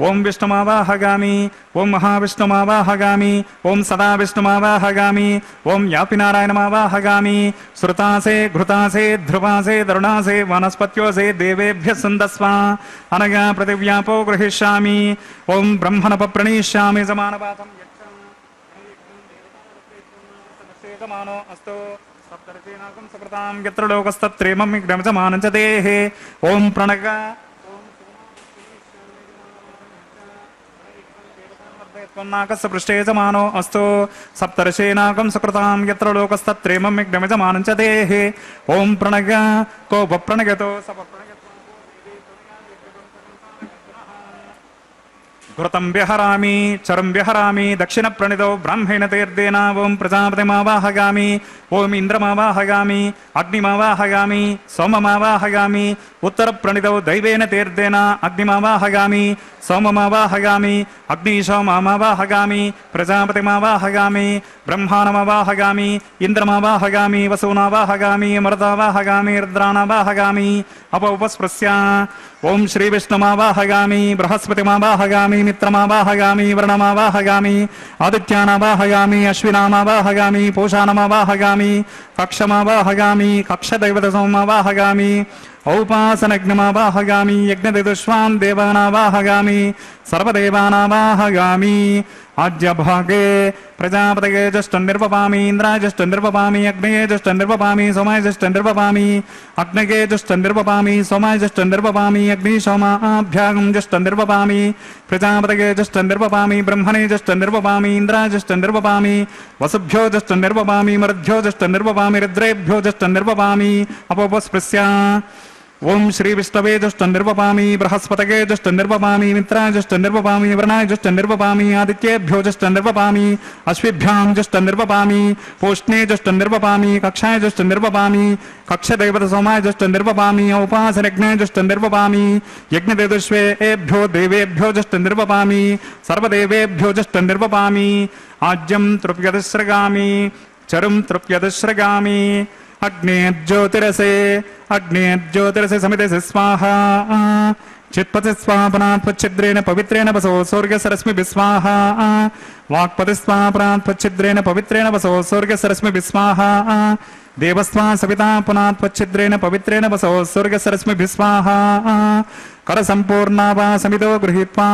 ॐ विष्णुमावाहगामि ॐ महाविष्णुमावाहगामि ॐ सदा विष्णुमावाहगामि ॐ यापिनारायणमावाहगामि श्रुतासे घृतासे ध्रुवासे दरुणासे वनस्पत्योसे देवेभ्यः सन्दस्वा अनगा पृथिव्यापो गृहीष्यामि ॐ ब्रह्मणपप्रणीष्यामि समानपातं यच्छमानो अस्तु सप्तर्षीनाकं सुकृतां यत्र लोकस्तत्रेमं यज्ञमजमानं च देहि ॐ प्रणग नाकस्य पृष्ठे यजमानो अस्तु सप्तर्षीनाकं सुकृतां यत्र लोकस्तत्रेमं यज्ञमजमानं च देहि ॐ प्रणग को वप्रणगतो घृतं विहरामि चरं विहरामि दक्षिणप्रणितो ब्राह्मेण तीर्देन ॐ प्रजापतिमावाहयामि ॐ इन्द्रमावाहयामि अग्निमावाहयामि सोममावाहयामि उत्तरप्रणितो दैवेन तीर्देन अग्निमावाहयामि सोममावाहयामि अग्निशोममावाहयामि प्रजापतिमावाहयामि ब्रह्माणमावाहयामि इन्द्रमावाहयामि वसूनावाहयामि मरुतावाहयामि रुद्राणावाहयामि अपौपस्पृश्य ॐ श्रीविष्णुमावाहयामि बृहस्पतिमावाहयामि मित्रमावाहयामि वर्णमावाहयामि आदित्यानावाहयामि अश्विनामावाहयामि पूषाणमावाहयामि कक्षमावाहयामि कक्षदैवतसोमावाहयामि औपासनज्ञमावाहयामि यज्ञदिदुष्वान् देवानावाहयामि सर्वदेवानावाहयामि आज्यभागे प्रजापतये जुष्टन्निर्वपामि इन्द्राय जुष्टन्निर्वपामि अग्नये जुष्टन्निर्वपामि सोमाय जुष्टन्निर्वपामि अग्नये जुष्टन्निर्वपामि सोमाय जुष्टन्निर्वपामि अग्निशोमाभ्यां जुष्टन्निर्वपामि प्रजापतये जुष्टन्निर्वपामि ब्रह्मणे जुष्टन्निर्वपामि इन्द्राय जुष्टन्निर्वपामि वसुभ्यो जुष्टन्निर्वपामि मरुद्भ्यो जुष्टन्निर्वपामि रुद्रेभ्यो जुष्टन्निर्वपामि अपोपस्पृश्य ॐ श्री विष्णवे जुष्टन्निर्वपामि बृहस्पतये जुष्टन्निर्वपामि मित्राय जुष्टन्निर्वपामि वर्णाय जुष्टन्निर्वपामि आदित्येभ्यो जुष्टन्निर्वपामि अश्विभ्यां जुष्टन्निर्वपामि पूष्णे जुष्टन्निर्वपामि कक्षाय जुष्टन्निर्वपामि कक्षदैवतसोमाय जुष्टन्निर्वपामि औपासनज्ञाय जुष्टन्निर्वपामि यज्ञदेवश्वेभ्यो देवेभ्यो जुष्टन्निर्वपामि सर्वदेवेभ्यो जुष्टन्निर्वपामि आज्यं तृप्यतिस्रगामि चरुं तृप्यतिस्रगामि अग्नेज्योतिरसे समिते स्वाहा चित्पति स्वापनात्पच्छिद्रेण पवित्रेण वसो स्वर्गसरस्मि स्वाहा वाक्पति स्वापनात्पच्छिद्रेण पवित्रेण वसो स्वर्गसरस्मि स्वाहा देवस्वा सविता पुनात्वच्छिद्रेण पवित्रेण वसो स्वर्गसरस्मिभिः स्वाहा करसम्पूर्णा वा समितो गृहीत्वा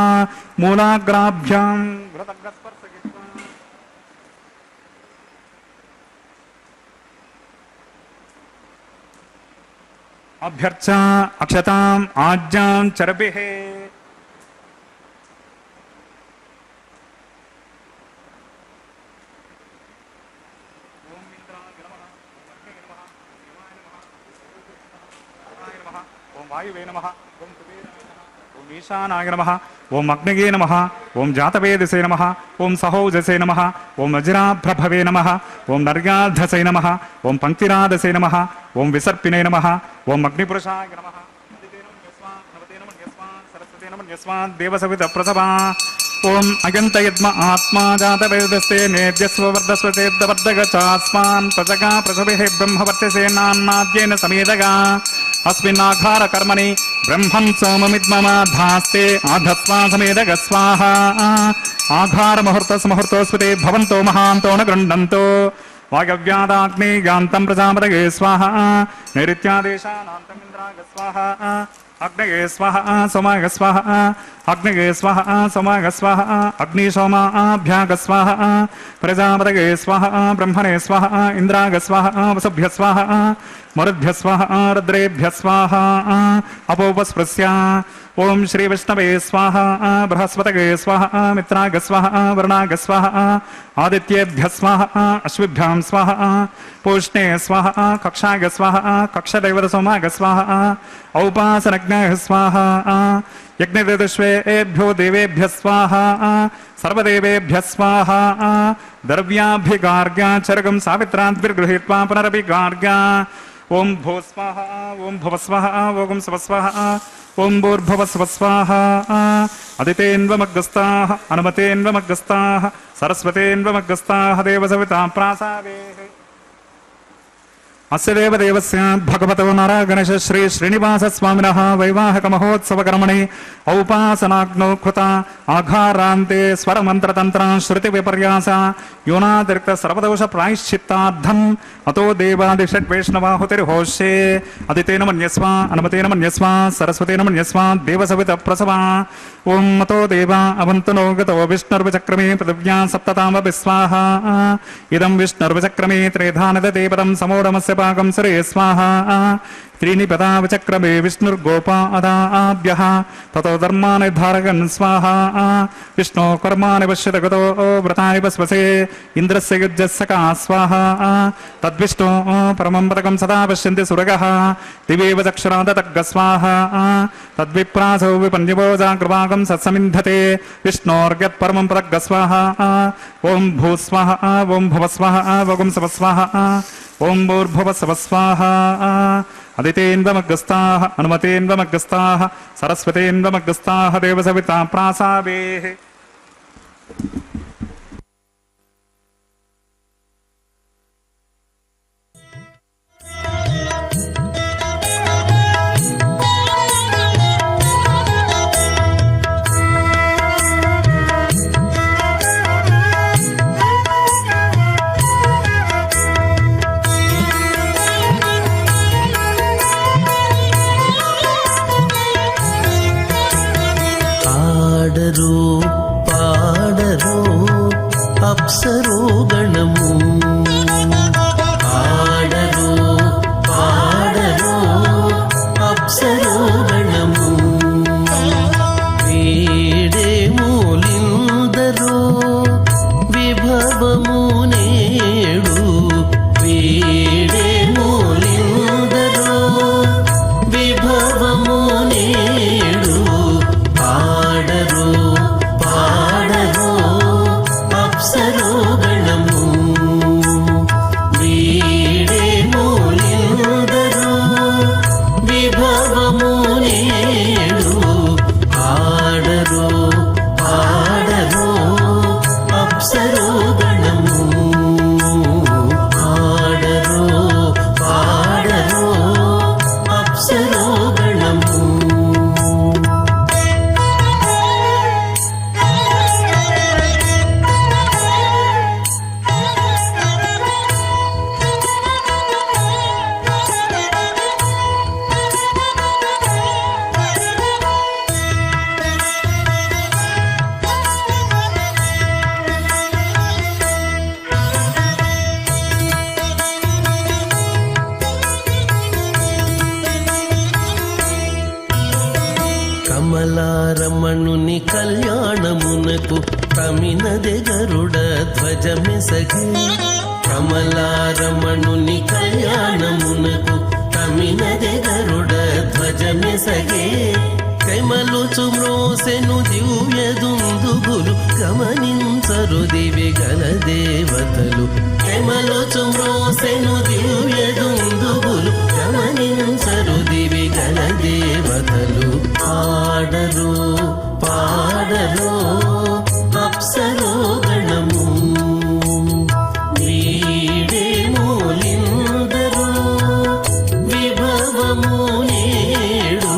मूलाग्राभ्यां घृतग्रस्पर्शयित्वा अभ्यर्चा अक्षताम् आज्ञां चरभिः वायुवे नमः ओम ओम ईशानाय नमः ओम अग्निगे नमः ओम जातवेदसे नमः ओम सहोजसे नमः ओम वज्राभ्रभवे नमः ओम नर्गाधसे नमः ओम पंक्तिराधसे नमः ओम विसर्पिने नमः ओम अग्निपुरुषाय नमः देवसवितप्रसभा ओम अयन्तयद्म आत्मा जातवेदस्ते नेद्यस्व वर्धस्वतेद्वर्धगचास्मान् प्रजगा प्रसभिः ब्रह्मवर्त्यसे नान्नाद्येन समेदगा अस्मिन्नाघार कर्मणि ब्रह्मं सोममिद्ममाधास्ते आधस्वा समेदग स्वाहा आघार मुहूर्तस्मुहूर्तोस्पते भवन्तो महान्तो न गृह्णन्तो वायव्यादाग्ने गान्तं प्रजापतये स्वाहा नैऋत्यादेशानान्तमिन्द्राग स्वाहा अग्नये स्वाहा सोमाय स्वाहा अग्नये स्वाहा सोमाय स्वाहा अग्निशोमाभ्याग स्वाहा प्रजापतये स्वाहा ब्रह्मणे स्वाहा इन्द्राग स्वाहा वसुभ्य स्वाहा मरुद्भ्य स्वाहा रुद्रेभ्य स्वाहा अपोपस्पृश्य ओम श्री विष्णवे स्वाहा बृहस्पतये स्वाहा मित्राग स्वाहा वरुणाग स्वाहा आदित्येभ्य स्वाहा अश्विभ्यां स्वाहा पूष्णे स्वाहा कक्षाग स्वाहा कक्षदैवतसोमाग स्वाहा औपासनज्ञः स्वाहा यज्ञदेवश्वेभ्यो देवेभ्य स्वाहा सर्वदेवेभ्य स्वाहा द्रव्याभिगार्ग्या चरगं सावित्राद्भिर्गृहीत्वा पुनरपि गार्ग्या ओम भो स्वाहा ओम भव स्वाहा ओम स्व स्वाहा ओम भूर्भुव स्व स्वाहा अदितेन्वमग्गस्ताः अनुमतेन्वमग्गस्ताः सरस्वतेन्वमग्गस्ताः देवसविता प्रासावेः अस्य देवदेवस्य भगवतो नारायणश श्री श्रीनिवास स्वामिनः वैवाहिक महोत्सव कर्मणि औपासनाग्नौ कृता आघारान्ते स्वरमन्त्रतन्त्र श्रुति विपर्यास योनातिरिक्त सर्वदोष प्रायश्चित्तार्थम् अतो देवादिषड्वैष्णवाहुतिर्होष्ये अदितेन मन्यस्व अनुमतेन मन्यस्व सरस्वतेन मन्यस्व देवसवित प्रसवा ओम मतो देवा अवन्तनो गतो विष्णुर्विचक्रमे पृथिव्या सप्तताम विस्वाहा इदं विष्णुर्विचक्रमे त्रेधानदते पदं समोढमस्य पाकं सुरे स्वाहा त्रीणि पदा विचक्रमे विष्णुर्गोपा अदाभ्यः ततो धर्मान् धारयन् स्वाहा विष्णो कर्माणि पश्यत गतो व्रतानि वस्वसे इन्द्रस्य युज्यस्सका स्वाहा तद्विष्णो परमं पदकं सदा पश्यन्ति सुरगः दिवेव चक्षुरादतग्ग स्वाहा तद्विप्रासो विपन्यवोजाग्रवागं सत्समिन्धते विष्णोर्यत्परमं पदग्ग स्वाहा ओम भूस्वाहा ओम भवस्वाहा ओम सवस्वाहा ओम भूर्भुवस्वस्वाहा अदितेन्वमग्गस्ताः अनुमतेन्वमग्गस्ताः सरस्वतेन्वमग्गस्ताः देवसविता प्रासावेः పాడరో అప్సరో గణము పాడరో అప్సరో గణము వేడేమూలిందరో విభవము నేడు వేడేమూలిందరో విభవము నేడు పాడరో అప్సరో గణము వీడేమూలిందరో విభవము నేడు పాడరో అప్సరో గణము పాడరో అప్సరో గణము కమలారమణుని కళ్యాణమునకు తమినదె గరుడ ధ్వజమెసగే కమలారమణుని కళ్యాణమునకు తమినదె గరుడ ధ్వజమెసగే కైమలుచు మ్రోసెను దివ్య దుందుబులు గమనించరు దివి గల దేవతలు కైమలుచు మ్రోసెను దివ్య దుందుబులు గమనించరు దివి గల దేవతలు ఆడరు పాడరు అప్సరో గణము వీడే మూలిందరు విభవము నేడు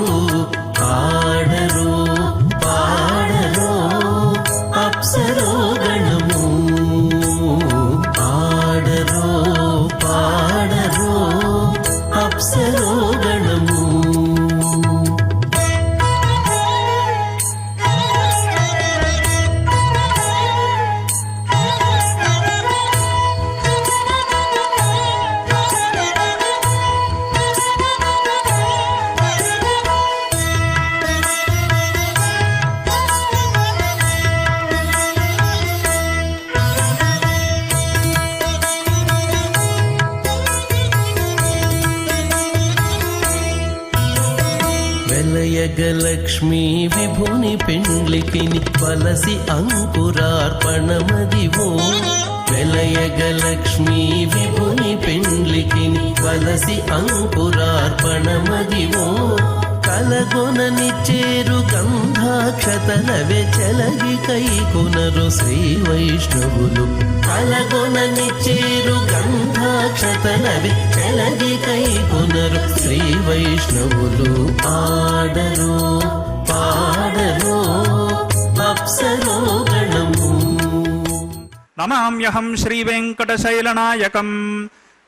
ఆడరు పాడరు అప్సరో గణము ఆడరు పాడరు అప్సరో గణము వెలయగలక్ష్మీ విభుని పెండ్లికిని వలసి అంకురార్పణమదివో వెలయగలక్ష్మీ విభుని పెండ్లికిని వలసి అంకురార్పణమదివో కలగొనని చేరు గంధాక్షతలవే చెలగి కైకొనరు శ్రీ వైష్ణవులు కలగొనని చేరు గంధాక్షతలవే చెలగి కైకొనరు శ్రీ వైష్ణవులు ఆడరు పాడరు అప్సరో గణము నమామ్యహం శ్రీ వెంకటశైలనాయకం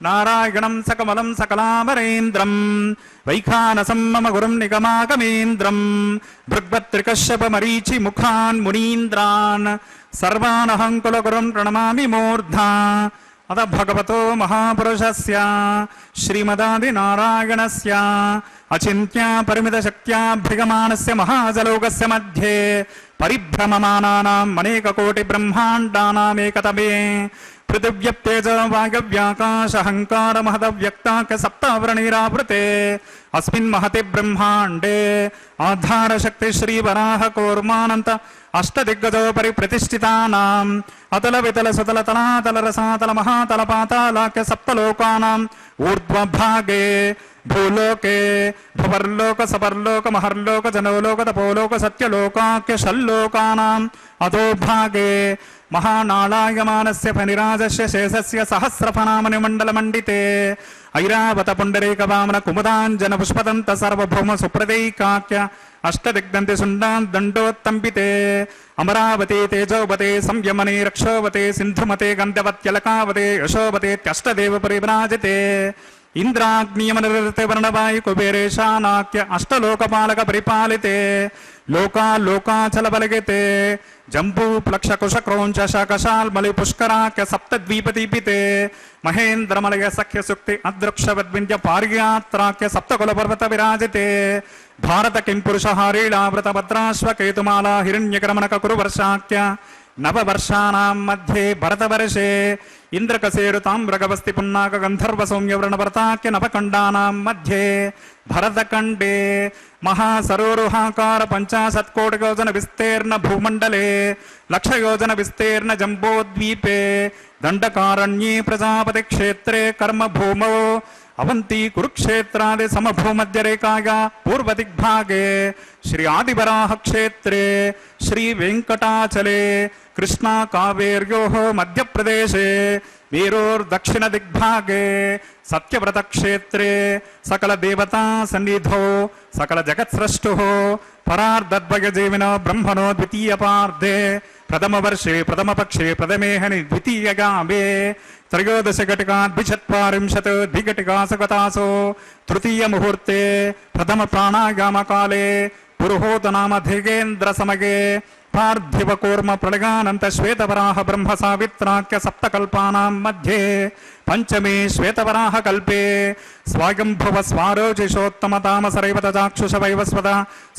నారాయణం సకమలం సకలామరేంద్రం వైఖానసం మమ గురుం నిగమాగమేంద్రం భృగ్భత్రికశ్యపమరీచి ముఖాన్ మునీంద్రాన్ సర్వానహం కులగురుం ప్రణమామి మూర్ధా అత భగవతో మహాపురుషస్య శ్రీమదాదినారాయణస్య అచింత్య పరిమిత శక్త్యాభ్రిగమానస్య మహాజలోకస్య మధ్యే పరిభ్రమమానానాం అనేక కోటి బ్రహ్మాండానామేకతమే పృథివ్యప్తేజ వాగవ్యాకాశహంకార మహదవ్యక్తాక సప్తావరణీరావృతే అస్మిన్ మహతి బ్రహ్మాండే ఆధారశక్తి శ్రీవరాహ కూర్మానంత అష్టదిగ్గజోపరి ప్రతిష్ఠితానాం అతల వితల సుతల తలాతల రసాతల మహాతల పాతాళాఖ్య సప్తలోకానాం ఊర్ధ్వభాగే భూలోకే భవర్లోక సపర్లోక మహర్లోక జనోలోక తపోలోక సత్యలోకాఖ్య షల్లోకానాం అధోభాగే మహానాళాయమానస్య ఫణిరాజస్య శేషస్య సహస్రఫనామని మండలమండితే ఐరావత పుండరీక వామన కుముదాంజన పుష్పదంత సార్వభౌమ సుప్రదైకాఖ్య అష్టదిగ్దంతి సుండాన్ దండోత్తంబితే అమరావతి తేజోవతే సంయమనే రక్షోవతే సింధుమతే గంధవత్యలకావతే యశోవతేత్యష్టదేవ పరివ్రాజితే ఇంద్రాగ్నియమనిరతే వర్ణవాయు కుబేరేశానాఖ్య అష్టలోకపాలక పరిపాలితే లోకాలోకాచల బలగితే జంబూ ప్లక్ష కుశ క్రోంచ శాకశాల్మలి పుష్కరాఖ్య సప్తద్వీపదీపితే మహేంద్రమలయ సఖ్య సుక్తి అదృక్షవద్వింధ్య పార్యాత్రాఖ్య సప్తకుల పర్వత విరాజితే భారత కిం పురుష హారీళావృత భద్రాశ్వకేతుమాలా హిరణ్యకరమణక కురు వర్షాఖ్య నవవర్షానాం మధ్యే భరతవర్షే ఇంద్రకసేరు తామ్రగవస్తి పున్నాక గంధర్వ సౌమ్యవ్రణవర్తాఖ్య నవకండానాం మధ్యే భరతఖండే మహాసరోరుహాకార 50 కోటి యోజన విస్తీర్ణ భూమండలే 1,00,000 యోజన విస్తీర్ణ జంబోద్వీపే దండకారణ్యే ప్రజాపతి క్షేత్రే కర్మ భూమో అవంతి కురుక్షేత్రాది సమభూమధ్యరేఖాయా పూర్వదిగ్భాగే శ్రీ ఆదివరాహ క్షేత్రే శ్రీ వెంకటాచలే కృష్ణా కావేర్యోః మధ్యప్రదేశే వీరోర్దక్షిణ దిగ్భాగే సత్యవ్రత క్షేత్రే సకల దేవతా సన్నిధో సకల జగత్స్రష్టుః పరార్ధద్వయజీవిన బ్రహ్మణో ద్వితీయ పార్ధే ప్రథమ వర్షే ప్రథమ పక్షే ప్రథమేహని ద్వితీయగామే త్రయోదశ ఘటికా ద్విచత్వారింశత్ ద్విఘటికా సగతాసో తృతీయ ముహూర్తే ప్రథమ ప్రాణాయామ కాలే पुरुहूत नाम धिगेन्द्र समगे पार्थिव कूर्म प्रलगानंत श्वेतवराह ब्रह्म सावित्राख्य सप्तकल्पानां मध्ये पंचमे श्वेतवराह कल्पे स्वायंभुव स्वारोचिषोत्तम तामसरैवत चाक्षुष वैवस्वत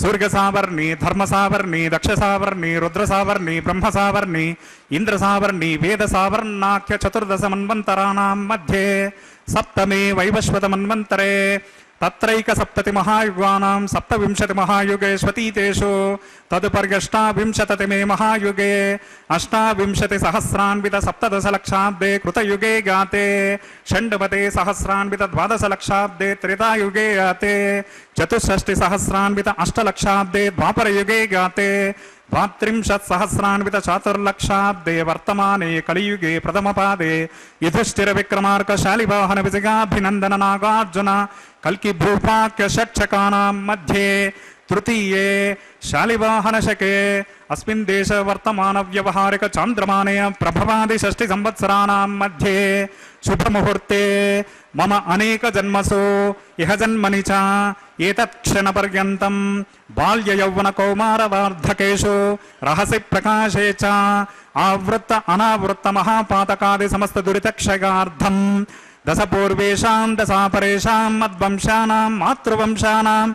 सूर्य सावर्णी धर्म सावर्णी दक्ष सावर्णी रुद्र सावर्णी ब्रह्म सावर्णी इंद्र सावर्णी वेद सावर्णाख्य चतुर्दश मन्वन्तराणां मध्ये सप्तमे वैवस्वत मन्वन्तरे तत्रैक सप्तति महायुगानां सप्तविंशति महायुगेष्वतीतेषु तदुपर्यष्टाविंशतितमे महायुगे अष्टाविंशति सहस्रान्वित सप्तदशलक्षाब्दे कृतयुगे गाते षण्डवते सहस्रान्वित द्वादशलक्षाब्दे त्रेतायुगे गाते चतुष्षष्टि सहस्रान्वित अष्टलक्षाब्दे द्वापरयुगे गाते द्वात्रिंशत्सहस्रान्वित चातुर्लक्षाब्दे वर्तमाने कलियुगे प्रथमपादे युधिष्ठिर विक्रमार्क शालिवाहन विजयाभिनंदन नागार्जुन कल्कि भूपाक्य षट्शकानां मध्ये तृतीये शालिवाहन शके अस्मिन् देश वर्तमान व्यवहारिक चांद्रमाने प्रभवादि षष्टि संवत्सराणां मध्ये शुभ मुहूर्ते मम अनेक जन्मसु इह जन्मनि च एतत् क्षण पर्यन्तं बाल्य यौवन कौमार वार्धकेषु रहसि प्रकाशे च आवृत्त अनावृत्त महापातकादि समस्त दुरितक्षयार्थं दश पूर्वेषां दशापरेषां मद्वंशानां मातृवंशानां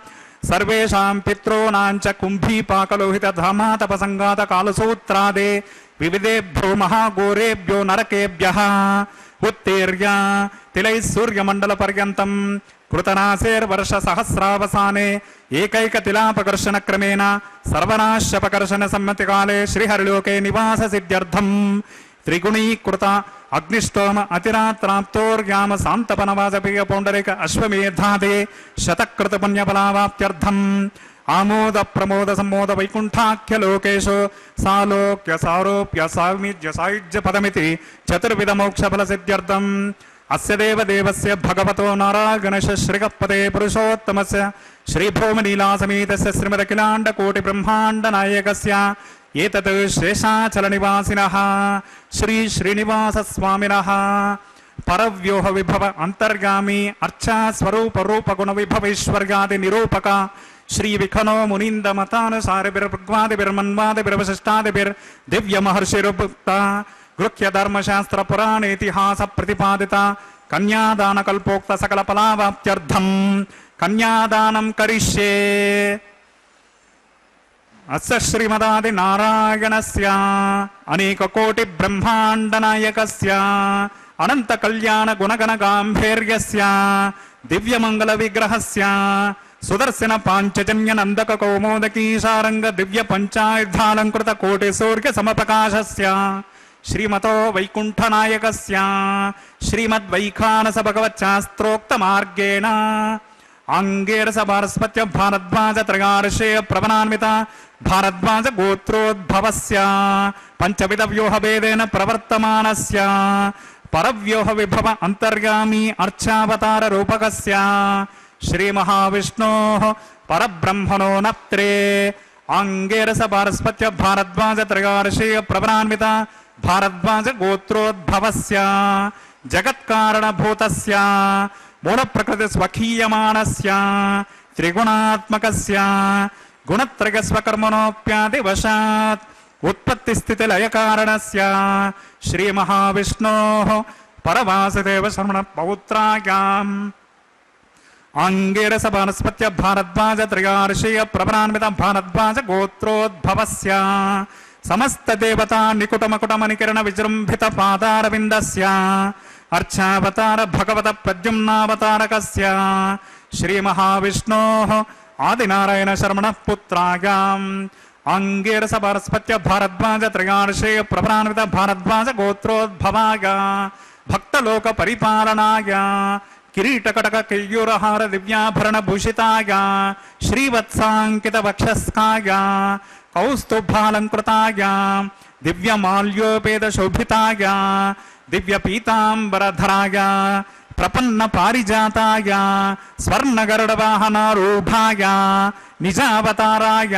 सर्वेषां पितॄणां च कुम्भीपाकलोहित धामातपसंगात कालसूत्रादे विविधेभ्यो महाघोरेभ्यो नरकेभ्यः उत्तीर्य तिलैः सूर्यमण्डल पर्यन्तं कृतनासेर्वर्ष सहस्रावसाने एकैक तिलापकर्षण क्रमेण सर्वनाश्यपकर्षण सम्मतिकाले श्रीहरिलोके निवास सिद्ध्यर्थं त्रिगुणीकृत अग्निष्टोम अतिरात्राप्तोर्याम शान्तपनवाजपेय पौण्डरिक अश्वमेधादे शतकृत पुण्यफलावाप्त्यर्थम् आमोद प्रमोद सम्मोद वैकुंठाख्य लोकेषु सालोक्य सारोप्य सामीज्य सायुज्य पदमिति चतुर्विध मोक्ष फल सिद्ध्यर्थम् अस्य देवदेवस्य भगवतो नारायणश श्रीगपते पुरुषोत्तमस्य श्रीभूमनीला समेतस्य श्रीमदखिलाण्ड कोटि ब्रह्माण्ड नायकस्य एतत् शेषाचल निवासिनः श्री श्रीनिवास स्वामिनः परव्योह विभव अंतर्गामी अर्चा स्वरूप रूप गुण विभव ईश्वर्यादि निरूपक श्री विखनो मुनींद मतानुसारिभिर्भगवादिभिर्मन्वादिभिर्वशिष्टादिभिर् दिव्य महर्षिरुक्ता गृह्य धर्मशास्त्र पुराण इतिहास प्रतिपादित कन्यादान कल्पोक्त सकल फलावाप्त्यर्थं कन्यादानं करिष्ये। अस्य श्रीमदादि नारायणस्य अनेक कोटि ब्रह्मांड नायकस्य अनंत कल्याण गुणगण गांभीर्यस्य दिव्य मंगल विग्रहस्य सुदर्शन पांचजन्य नंदक कौमोदकी सारंग दिव्य पंचायुधालंकृत कोटि सूर्य समप्रकाशस्य श्रीमतो वैकुंठ नायकस्य श्रीमद्वैखानस भगवच्चास्त्रोक्त मार्गेण अंगेरस भारस्पत्य भारद्वाज त्रयार्षेय प्रवनान्वित भारद्वाज गोत्रोद्भवस्य पंचविध व्यूह भेदेन प्रवर्तमानस्य परव्यूह विभव अंतर्गामी अर्चावतार रूपकस्य श्री महाविष्णोः परब्रह्मणो नत्रे अंगेरस भारस्पत्य भारद्वाज त्रयार्षेय प्रवनान्वित भारद्वाज गोत्रोद्भवस्य जगत्कारणभूतस्य मूल प्रकृति स्वकीयमानस्य त्रिगुणात्मकस्य गुणत्रय स्वकर्मणोप्यादि वशात् उत्पत्ति स्थिति लय कारणस्य श्री महाविष्णोः परवासुदेव शर्मण पौत्रायाम् अंगेरस वनस्पत्य भारद्वाज त्रयार्षेय प्रवनान्वित भारद्वाज गोत्रोद्भवस्य समस्त देवता निकुट मकुट मणिकिरण विजृंभित पादारविंदस्य अर्चावतार भगवत प्रद्युम्नावतारकस्य श्री महाविष्णोः आदिनारायण शर्मण पुत्रायाम् अंगेरस भारस्पत्य भारद्वाज त्रयार्षेय प्रवनान्वित भारद्वाज गोत्रोद्भवाय भक्तलोक परिपालनाय किरीटकटक केयूरहार दिव्याभरण भूषिताय श्रीवत्सांकित वक्षस्काय कौस्तुभालंकृताय दिव्य माल्योपेत शोभिताय दिव्य पीतांबरधराय प्रपन्न पारिजाताय स्वर्ण गरुड वाहनारूढाय निजावताराय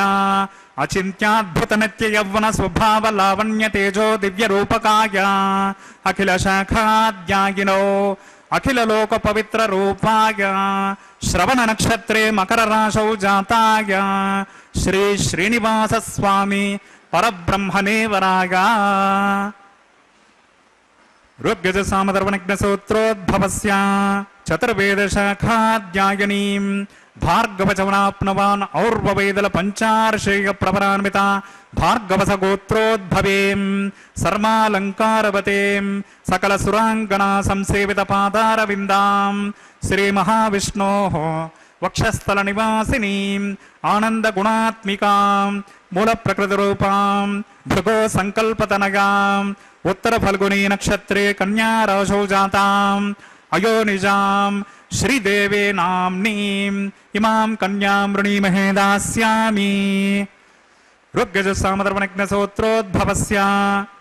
अचिंत्याद्भुत नित्य यौवन स्वभाव लावण्य तेजो दिव्य रूपकाय अखिल शाखाद्यागिनो अखिल लोक पवित्र रूपाय श्रवण नक्षत्रे मकर राशौ जाताय श्री श्रीनिवास स्वामी परब्रह्मणे वरागा ऋग्यज सामधर्वनिग्न सूत्रोद्भवस्य चतुर्वेद शाखाध्यायनीं भार्गवचवनाप्नवान् और्ववेदल पंचार्षेय प्रवरान्विता भार्गवस गोत्रोद्भवें सर्मालंकारवतें सकल सुरांगना संसेवित पादारविन्दां श्री महाविष्णोः वक्षस्थल निवासिनीं आनंद गुणात्मिकां मूल प्रकृति रूपां भृगो संकल्पतनगां उत्तर फल्गुनी नक्षत्रे कन्या राशौ जातां अयोनिजां श्रीदेवे नाम्नीं इमां कन्यां वृणीमहे दास्यामि ऋग्यज सामधर्वनिग्न सूत्रोद्भवस्य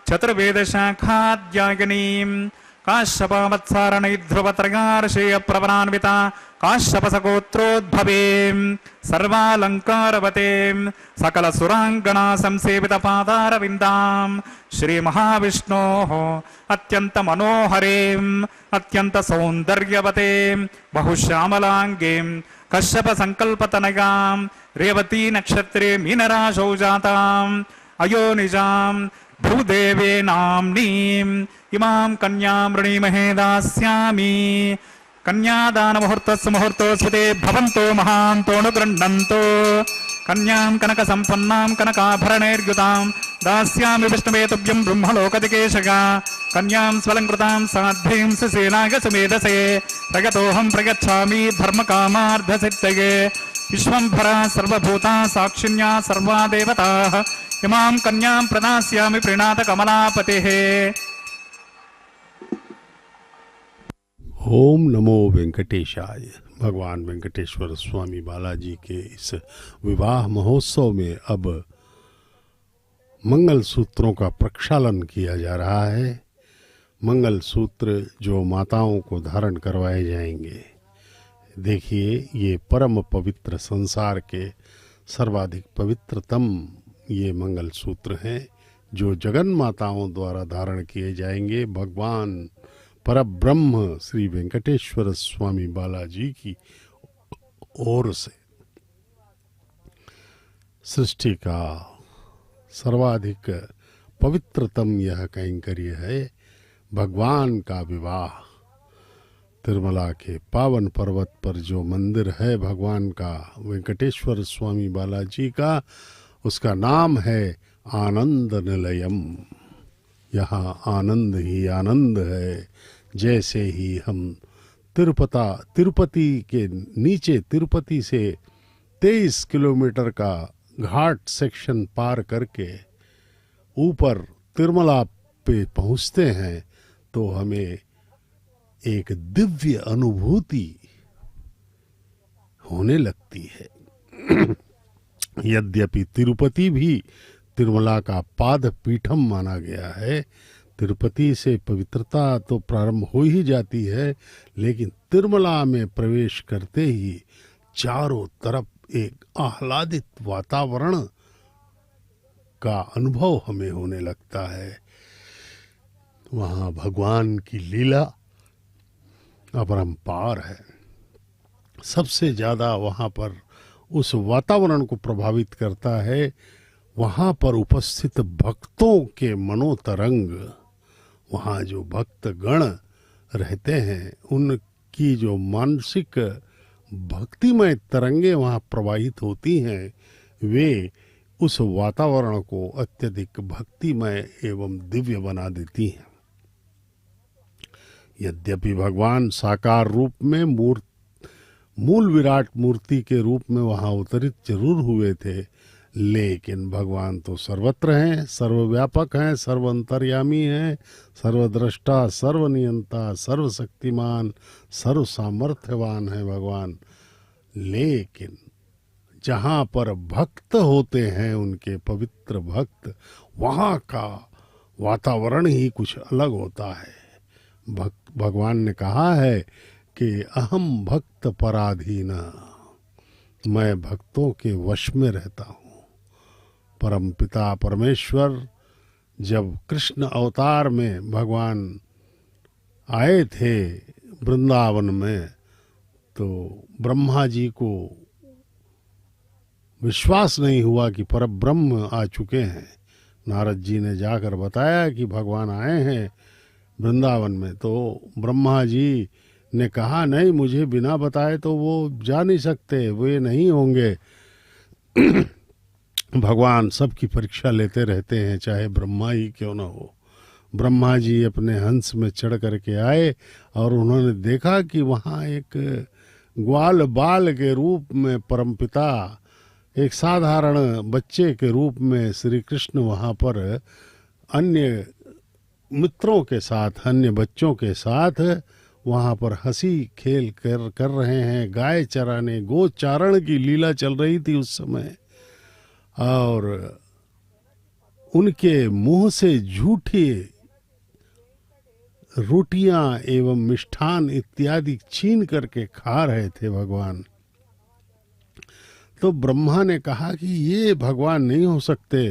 चतुर्वेद शाखाध्यायनीं काश्यपवत्सारणै ध्रुवत्रयार्षेय प्रवरान्विता काश्यपसगोत्रोद्भवें सर्वालंकारवतें सकल सुरांगना संसेवित पादारविन्दां श्री महाविष्णोः अत्यंत मनोहरें अत्यंत सौंदर्यवतें बहुश्यामलांगीं कश्यप संकल्पतनयां रेवती नक्षत्रे मीनराशौ जातां अयोनिजां भूदेवे नाम्नीं इमां कन्यां वृणीमहे दास्यामि कन्यादान मुहूर्तस्य मुहूर्तोस्मिते भवन्तो महान्तो गृह्णन्तो कन्यां कनक संपन्नां कनकाभरणैर्युतां दास्यामि विष्णवे तुभ्यं ब्रह्मलोकदिकेशगा कन्यां स्वलंकृतां साध्यं सुसेनाय सुमेधसे प्रगतोऽहं प्रगच्छामि धर्मकामार्थसिद्धये विश्वंभरा सर्वभूता साक्षिण्या सर्वा देवताः इमां कन्यां प्रदास्यामि प्रीणात कमलापतेः। ओम नमो वेंकटेशाय। भगवान वेंकटेश्वर स्वामी बालाजी के इस विवाह महोत्सव में अब मंगल सूत्रों का प्रक्षालन किया जा रहा है। मंगल सूत्र जो माताओं को धारण करवाए जाएंगे। देखिए, ये परम पवित्र संसार के सर्वाधिक पवित्रतम ये मंगल सूत्र हैं जो जगन माताओं द्वारा धारण किए जाएंगे। भगवान परब्रह्म श्री वेंकटेश्वर स्वामी बालाजी की ओर से सृष्टि का सर्वाधिक पवित्रतम यह कैंकर्य है भगवान का विवाह। तिरुमला के पावन पर्वत पर जो मंदिर है भगवान का वेंकटेश्वर स्वामी बालाजी का, उसका नाम है आनंद निलयम। यहाँ आनंद ही आनंद है। जैसे ही हम तिरुपति के नीचे तिरुपति से 23 किलोमीटर का घाट सेक्शन पार करके ऊपर तिरुमला पे पहुँचते हैं तो हमें एक दिव्य अनुभूति होने लगती है। यद्यपि तिरुपति भी तिरुमला का पाद पीठम माना गया है, तिरुपति से पवित्रता तो प्रारंभ हो ही जाती है, लेकिन तिरुमला में प्रवेश करते ही चारों तरफ एक आह्लादित वातावरण का अनुभव हमें होने लगता है। वहाँ भगवान की लीला अपरंपार है। सबसे ज़्यादा वहाँ पर उस वातावरण को प्रभावित करता है वहाँ पर उपस्थित भक्तों के मनोतरंग। वहाँ जो भक्त गण रहते हैं उनकी जो मानसिक भक्तिमय तरंगे वहाँ प्रवाहित होती हैं, वे उस वातावरण को अत्यधिक भक्तिमय एवं दिव्य बना देती हैं। यद्यपि भगवान साकार रूप में मूल विराट मूर्ति के रूप में वहाँ अवतरित जरूर हुए थे, लेकिन भगवान तो सर्वत्र हैं, सर्वव्यापक हैं, सर्वअंतर्यामी हैं, सर्वद्रष्टा, सर्वनियंता, सर्वशक्तिमान, सर्व सामर्थ्यवान है भगवान। लेकिन जहाँ पर भक्त होते हैं, उनके पवित्र भक्त, वहाँ का वातावरण ही कुछ अलग होता है। भगवान ने कहा है कि अहम भक्त पराधीन, मैं भक्तों के वश में रहता हूँ। परम पिता परमेश्वर जब कृष्ण अवतार में भगवान आए थे वृंदावन में, तो ब्रह्मा जी को विश्वास नहीं हुआ कि परब्रह्म आ चुके हैं। नारद जी ने जाकर बताया कि भगवान आए हैं वृंदावन में। तो ब्रह्मा जी ने कहा नहीं, मुझे बिना बताए तो वो जा नहीं सकते, वे नहीं होंगे। भगवान सबकी परीक्षा लेते रहते हैं, चाहे ब्रह्मा ही क्यों ना हो। ब्रह्मा जी अपने हंस में चढ़ करके आए और उन्होंने देखा कि वहाँ एक ग्वाल बाल के रूप में परमपिता, एक साधारण बच्चे के रूप में श्री कृष्ण वहाँ पर अन्य मित्रों के साथ, अन्य बच्चों के साथ वहाँ पर हंसी खेल कर रहे हैं। गाय चराने, गोचारण की लीला चल रही थी उस समय, और उनके मुंह से झूठी रोटियां एवं मिष्ठान इत्यादि छीन करके खा रहे थे भगवान। तो ब्रह्मा ने कहा कि ये भगवान नहीं हो सकते,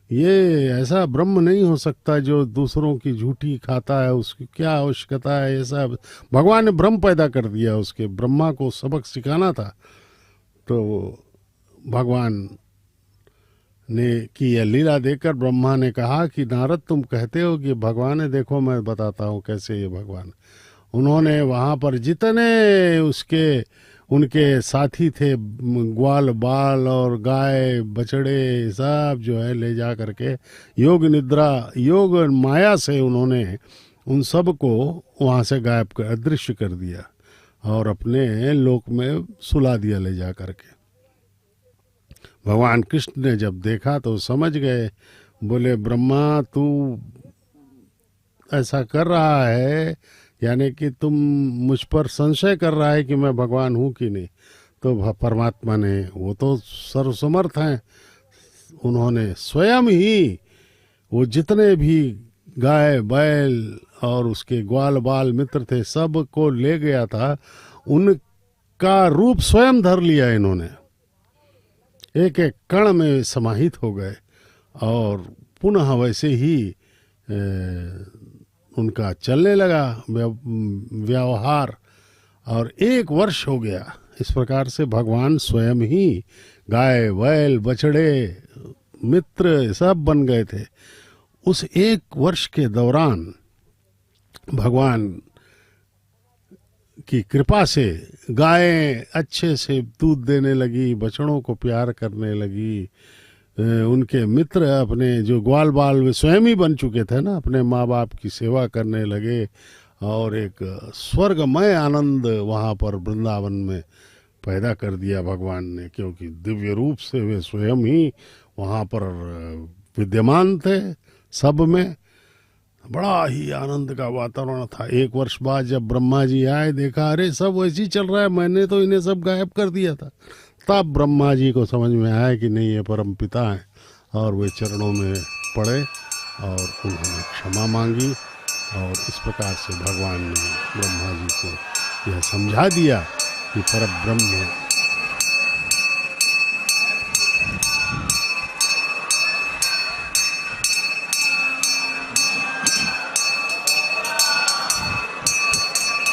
ये ऐसा ब्रह्म नहीं हो सकता जो दूसरों की झूठी खाता है, उसकी क्या आवश्यकता है। ऐसा भगवान ने ब्रह्म पैदा कर दिया, उसके ब्रह्मा को सबक सिखाना था। तो भगवान ने की यह लीला देखकर ब्रह्मा ने कहा कि नारद, तुम कहते हो कि भगवान है, देखो मैं बताता हूँ कैसे ये भगवान। उन्होंने वहाँ पर जितने उनके साथी थे, ग्वाल बाल और गाय बछड़े सब जो है ले जा करके योग निद्रा, योग माया से उन्होंने उन सब को वहाँ से गायब कर, अदृश्य कर दिया और अपने लोक में सुला दिया ले जा करके। भगवान कृष्ण ने जब देखा तो समझ गए, बोले ब्रह्मा तू ऐसा कर रहा है, यानी कि तुम मुझ पर संशय कर रहा है कि मैं भगवान हूँ कि नहीं। तो परमात्मा ने, वो तो सर्वसमर्थ हैं, उन्होंने स्वयं ही वो जितने भी गाय बैल और उसके ग्वाल बाल मित्र थे सब को ले गया था, उनका रूप स्वयं धर लिया इन्होंने, एक एक कण में समाहित हो गए और पुनः वैसे ही उनका चलने लगा व्यवहार। और 1 वर्ष हो गया। इस प्रकार से भगवान स्वयं ही गाय बैल बछड़े मित्र सब बन गए थे। उस 1 वर्ष के दौरान भगवान की कृपा से गायें अच्छे से दूध देने लगी, बछड़ों को प्यार करने लगी, उनके मित्र अपने जो ग्वाल बाल वे स्वयं ही बन चुके थे ना, अपने माँ बाप की सेवा करने लगे और एक स्वर्गमय आनंद वहाँ पर वृंदावन में पैदा कर दिया भगवान ने, क्योंकि दिव्य रूप से वे स्वयं ही वहाँ पर विद्यमान थे सब में। बड़ा ही आनंद का वातावरण था। 1 वर्ष बाद जब ब्रह्मा जी आए, देखा अरे सब वैसे ही चल रहा है, मैंने तो इन्हें सब गायब कर दिया था। तब ब्रह्मा जी को समझ में आया कि नहीं, ये परम पिता हैं, और वे चरणों में पड़े और उन्होंने क्षमा मांगी। और इस प्रकार से भगवान ने ब्रह्मा जी को यह समझा दिया कि परब्रह्म है।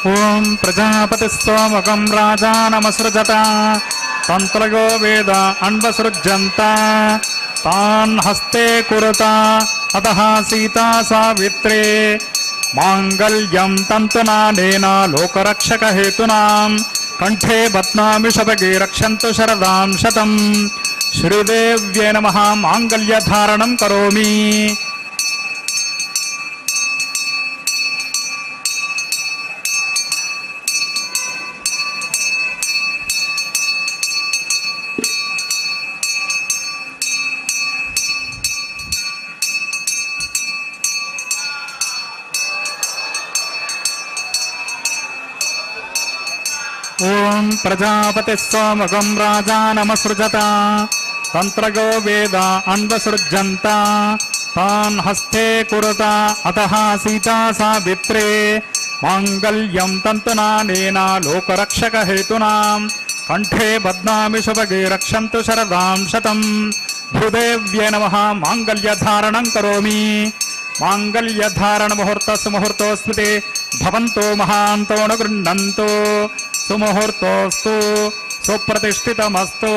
ओम प्रजापतिस्त्वमकं राजानमसृजत तन्त्रयो वेद अन्वसृज्यन्त तान् हस्ते कुरुता अतः सीता सावित्रे माङ्गल्यं तन्तुनानेन लोकरक्षकहेतूनां कण्ठे बध्नामि शतके रक्षन्तु शरदां शतम्। श्रीदेव्यै नमः। माङ्गल्यधारणं करोमि। ओम प्रजापतिस्त्वमकं राजानमसृजत तन्त्रयो वेद अन्वसृज्यन्त तान् हस्ते कुरुता अतः सीता सावित्रे माङ्गल्यं तन्तुनानेन लोकरक्षकहेतूनां कण्ठे बध्नामि शुभगे रक्षन्तु शरदां शतम्। भूदेव्यै नमः। माङ्गल्यधारणं करोमि। माङ्गल्यधारण मुहूर्तस्य मुहूर्तोऽस्मिते भवन्तो महान्तो न गृह्णन्तु సుముహూర్తోస్తు సుప్రతిష్ఠితమస్తు.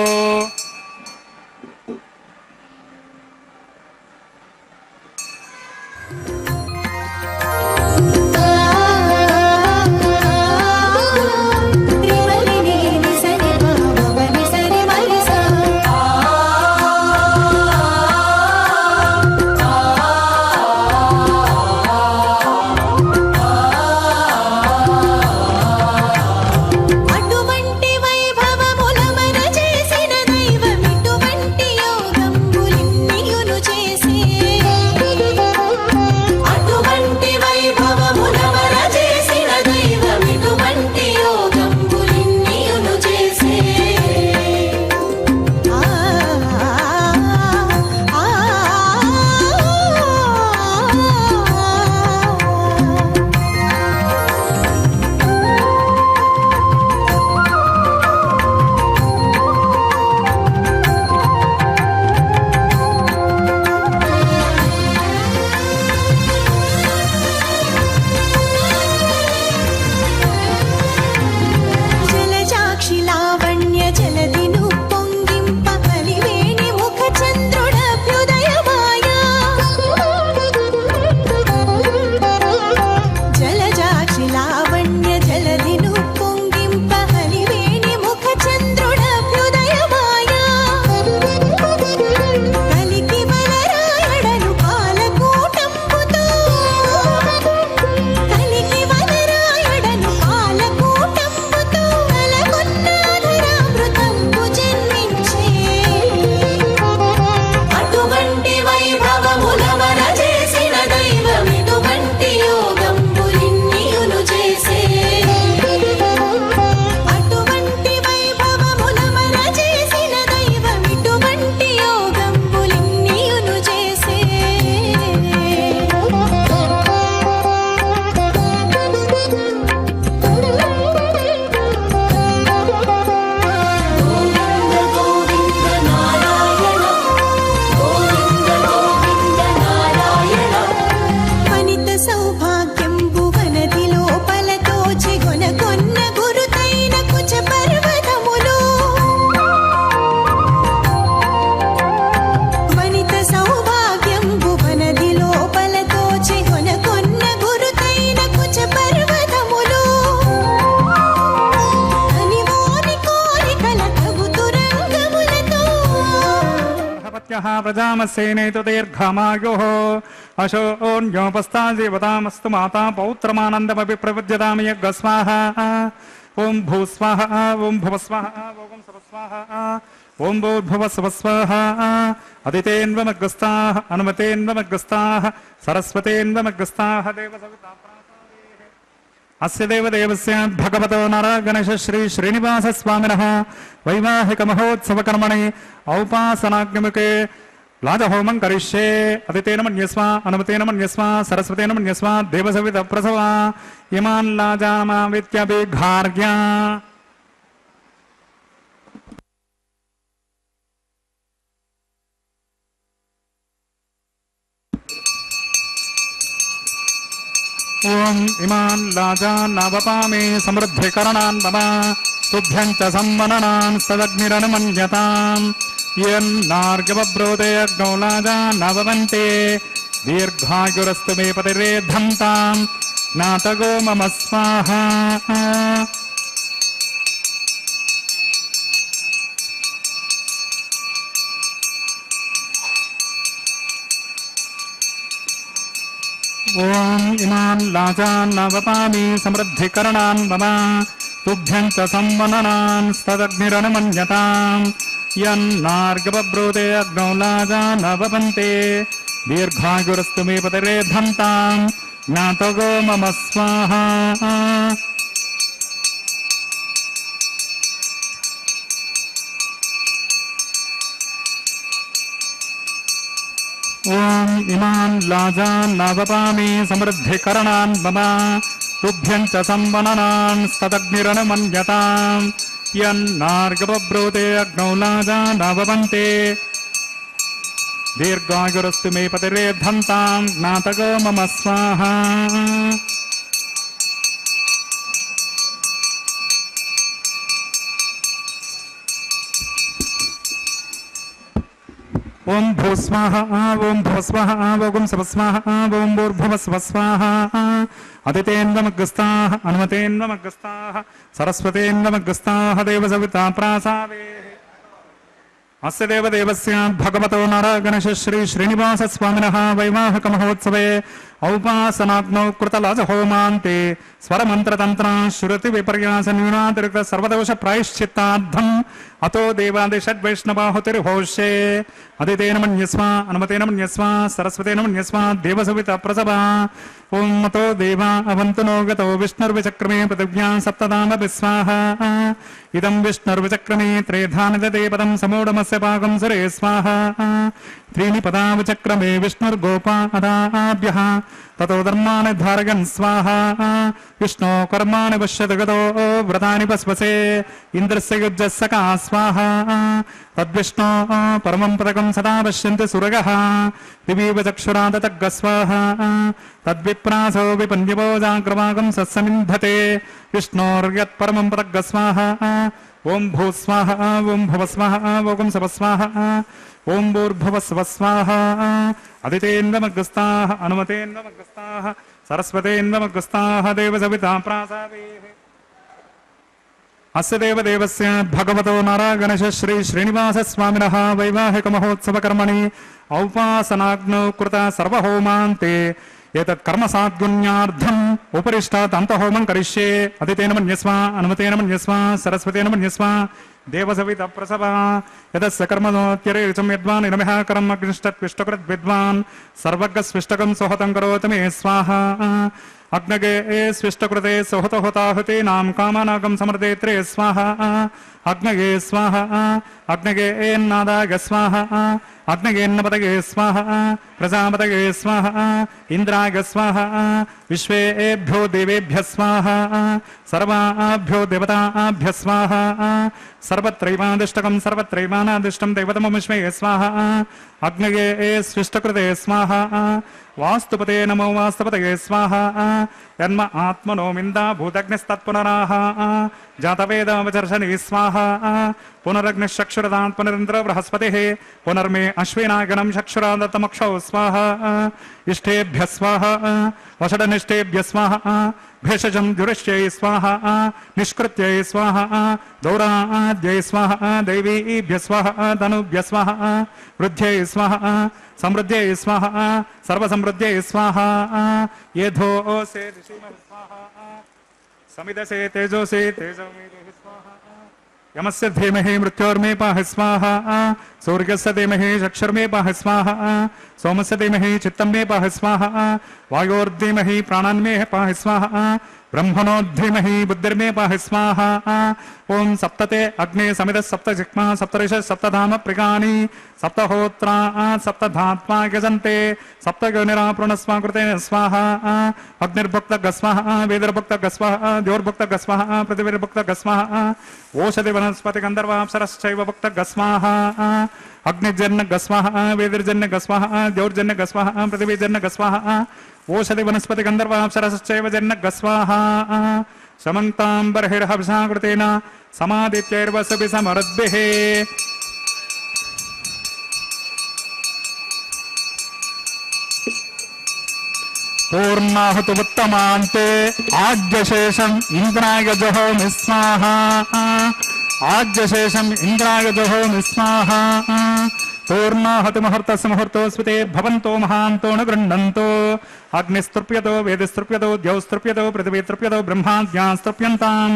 ప్రజామసేనేతు దీర్ఘమాయుః అశోన్యోపస్థాజీవతామస్తు మాతా పౌత్రమానందమపి ప్రపద్యతామి యజ్ఞస్వాహ. ఓం భూస్వాహ ఓం భువస్వాహ ఓం సవస్వాహ ఓం భూర్భువస్వస్వాహ. అదితేన్వమగ్రస్తాః అనుమతేన్వమగ్రస్తాః సరస్వతేన్వమగ్రస్తాః దేవసవితా. అస్య దేవదేవస్య భగవతో నరగణేశ శ్రీ శ్రీనివాస స్వామినః వైవాహిక మహోత్సవ కర్మణి ఔపాసనాగ్నిముఖే లాజహోమం కరిష్యే. అదితేన మన్యస్వ అనుమతేన మన్యస్వ సరస్వతేన మన్యస్వ దేవసవిత ప్రసవ. ఇమాన్ లాజామావిత్యభిఘార్య. ఓం ఇమాన్ లాజాన్నవపామి సమృద్ధికరణాన్ మమ తుభ్యం చ సంవననాన్ సదగ్నిరనుమన్యతాం. యన్నార్గవబ్రోతే అగ్నౌ లాజాన్నవవంతే దీర్ఘాయురస్తు మే పతిరేద్ధంతాం నాతగో మమ స్వాహా. ఓం ఇమాన్ లాజాన్నవపామి సమృద్ధికరణాన్ మమ తుభ్యం చ సంవననాన్ సదగ్నిరనుమన్యతాం. యన్నార్గవబ్రోతే అగ్నౌ లాజాన్నవవంతే దీర్ఘాయురస్తు మే పతిరేద్ధంతాం నాతగో మమ స్వాహా. ఓం ఇమాన్ లాజాన్నవపామి సమృద్ధికరణాన్ మమ తుభ్యం చ సంవననాన్ సదగ్నిరనుమన్యతాం. యన్నార్గవబ్రోతే అగ్నౌ లాజాన్నవవంతే దీర్ఘాయురస్తు మే పతిరేద్ధంతాం నాతగో మమ స్వాహా. ఓం భూస్వాహ ఓం భూస్వాహ ఓం శివస్వాహ ఓం భూర్భువస్వస్వాహ అదితేన్వమగ్రస్తాః అనుమతేన్వమగ్రస్తాః సరస్వతేన్వమగ్రస్తాః దేవసవితా ప్రాసావే అస్య దేవదేవస్య భగవతో నారాగణశ శ్రీ శ్రీనివాస స్వామినః వైవాహిక మహోత్సవే ఔపాసనాగ్నౌ కృతలాజ హోమాంతే స్వరమంత్రతంత్ర శృతి విపర్యాస న్యూనాతిరిక్త సర్వదోష ప్రాయశ్చిత్తార్థం అతో దేవాది షడ్వైష్ణవాహుతిర్హోష్యే అదితేన మన్యస్వ అనుమతేన మన్యస్వ సరస్వతేన మన్యస్వ దేవసవిత ప్రసభా ఓం అతో దేవా అవంతునో గతో విష్ణుర్విచక్రమే పృథివ్యా సప్తదామ విస్వాహ ఇదం విష్ణుర్విచక్రమే త్రేధాని దదే పదం సమూఢమస్య పాకం సురే స్వాహ త్రీణి పదా విచక్రమే విష్ణుర్గోపా అదాభ్యః తతో ధర్మాని ధారయన్ స్వాహ విష్ణో కర్మాణి పశ్యతు గతో వ్రతాని పస్పసే ఇంద్రస్య యుజ్జస్సకా స్వాహ తద్విష్ణో పరమం పదకం సదా పశ్యంతి సురగః దివీవ చక్షురాదతగ్గ స్వాహ తద్విప్రాసో విపన్యవో జాగ్రవాగం సత్సమింధతే విష్ణోర్యత్పరమం పదగ్గ స్వాహ ఓం భూస్వాహ ఓం భువస్వాహ ఓం సవస్వాహ ఓం భూర్భువస్వస్వాహ అదితేన్వమగ్రస్తాః అనుమతేన్వమగ్రస్తాః సరస్వతేన్వమగ్రస్తాః దేవసవితా ప్రాసావేః అస్య దేవదేవస్య భగవతో నారాగణశ శ్రీ శ్రీనివాస స్వామినః వైవాహిక మహోత్సవ కర్మణి ఔపాసనాగ్నౌ కృత సర్వహోమాంతే ఏతత్ కర్మ సాద్గుణ్యార్థం ఉపరిష్టాత్ అంతహోమం కరిష్యే అదితేన మన్యస్వ అనుమతేన మన్యస్వ సరస్వతేన మన్యస్వ దేవసవిత ప్రసభ యదస్య కర్మణోత్యరేచం యద్వాన్ ఇనమః కర్మ అగ్నిష్టత్విష్టకృత్ విద్వాన్ సర్వజ్ఞ స్విష్టకం సుహతం కరోతు మే స్వాహ అగ్నగే స్విష్టకృతే సుహత హుతాహుతే నాం కామానాగం సమర్దేత్రే స్వాహ అగ్నగే స్వాహ అగ్నగే నాదాగ స్వాహ అగ్నగేన్నపతగే స్వాహ ప్రజాపతగే స్వాహ ఇంద్రాగ స్వాహ విశ్వేభ్యో దేవేభ్య స్వాహ సర్వాభ్యో దేవతాభ్య స్వాహ సర్వత్రైవాదిష్టకం సర్వత్రైవానాదిష్టం దైవతమమిష్మే స్వాహ అగ్నగే స్విష్టకృతే స్వాహ వాస్తుపతే నమో వాస్తుపతగే స్వాహ యన్మ ఆత్మనో మిందా భూతగ్నిస్తత్పునరాహ జాతవేదవచర్షణి స్వాహ పునరగ్నిశ్చక్షురదాన్ పునరింద్ర బృహస్పతిః పునర్మే అశ్వినాగణం చక్షురాదత్తమక్షౌ స్వాహ ఇష్టేభ్య స్వాహ వషడనిష్టేభ్య స్వాహ భేషజం జురిష్యై స్వాహ నిష్కృత్యై స్వాహ దౌరాద్యై స్వాహ దైవీభ్య స్వాహ ధనుభ్య స్వాహ వృద్ధ్యై స్వాహ సమృద్ధ్యై స్వాహ సర్వసమృద్ధ్యై స్వాహ ఏధోసే స్వాహ సమిదసే తేజోసే తేజోమేధి స్వాహ యమస్య ధీమహి మృత్యోర్మే పాహి స్వాహ సూర్యస్య ధీమహి చక్షుర్మే పాహి స్వాహ సోమస్య ధీమహి చిత్తం మే పాహి స్వాహ వాయోర్ధీమహి ప్రాణాన్మే పాహి స్వాహ బ్రహ్మణోద్ధీమహి బుద్ధిర్మే పాహి స్వాహ ఓం సప్తతే అగ్నే సమిద సప్త జిక్మా సప్తరిష సప్తధామ ప్రిగాని సప్తహోత్రా సప్తధాత్మా గజంతే సప్తగనిరాపృణస్వాకృతే స్వాహ అగ్నిర్భక్త గస్వాహ వేదిర్భక్త గస్వాహ ద్యోర్భక్త గస్వాహ పృథివీర్భక్త గస్వాహ ఓషధి వనస్పతి గంధర్వాప్సరశ్చైవ భక్త గస్వాహ అగ్నిజన్య గస్వాహ వేదిర్జన్య గస్వాహ ద్యోర్జన్య గస్వాహ పృథివీజన్య గస్వాహ ఓషధి వనస్పతి గంధర్వాప్సరశ్చైవ జన్య గస్వాహ సమంతాం బర్హిర్హంసాకృతేన సమాదిత్యైర్వసభి సమరద్భిః పూర్ణాహుతుత్తమాంతే ఆద్యశేషం ఇంద్రాయ జహోమి స్వాహ ఆద్యశేషం ఇంద్రాయ జహోమి స్వాహ పూర్ణాహతి ముహూర్తస్య ముహూర్తోస్మితే భవంతో మహాంతో న గృహ్ణంతో అగ్నిస్తృప్యతో వేదిస్తృప్యతో ద్యౌస్తృప్యతో పృథివీతృప్యతో బ్రహ్మాద్యాస్తృప్యంతాం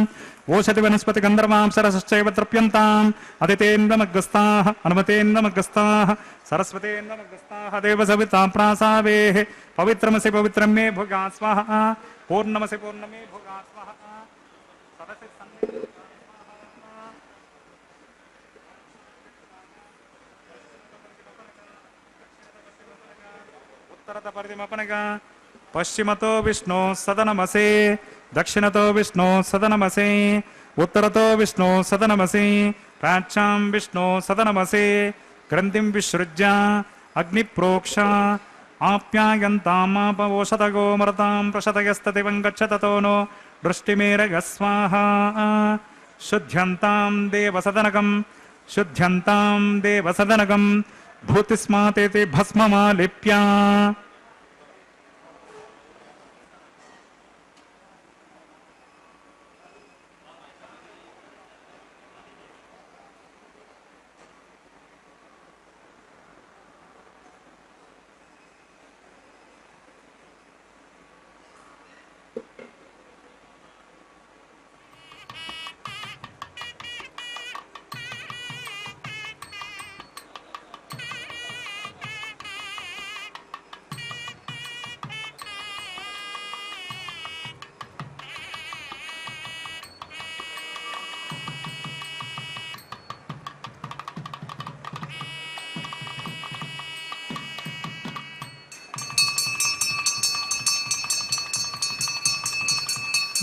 ఓషధి వనస్పతి గంధర్వాంసరశ్చైవ తృప్యంతాం అదితేన్వమగ్రస్తాః అనుమతేన్వమగ్రస్తాః సరస్వతేన్వమగ్రస్తాః దేవసవితా ప్రాసావేః పవిత్రమసి పవిత్రం మే భుగా స్వాహ పూర్ణమసి పూర్ణమే భుగా స్వాహ సరసి సన్నిధి ఉత్తరత పరిమపనగా పశ్చిమతో విష్ణు సదనమసే దక్షిణతో విష్ణు సదనమసే ఉత్తరతో విష్ణు సదనమసే ప్రాచ్యాం విష్ణు సదనమసే గ్రంథిం విసృజ్య అగ్నిప్రోక్ష ఆప్యాయంతామాపవోషతగో మరతాం ప్రశతయస్తతివం గచ్చతతో నో దృష్టిమేరగస్వాహ శుద్ధ్యంతాం దేవసదనకం శుద్ధ్యంతాం దేవసదనకం భూతిస్మాతేతి భస్మమాలిప్య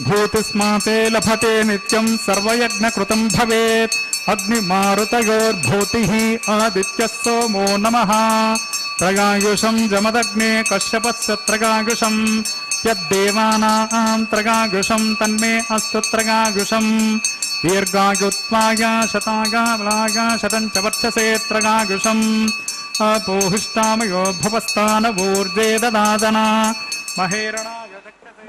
భూతిస్మాతే లభతే నిత్యం సర్వయజ్ఞకృతం భవేత్ అగ్నిమారుతయోర్భూతిః ఆదిత్యः సోమో నమః త్రయాయుషం జమదగ్నే కశ్యపస్య త్రయాయుషం యద్దేవానాం త్రయాయుషం తన్మే అస్తు త్రయాయుషం దీర్ఘాయుత్వాయ శతాయ బలాయ శతం చ వర్చసే త్రయాయుషం అపోహిష్టామయో భవస్థానవూర్జే దదాదన మహేరణాయ చక్రసే.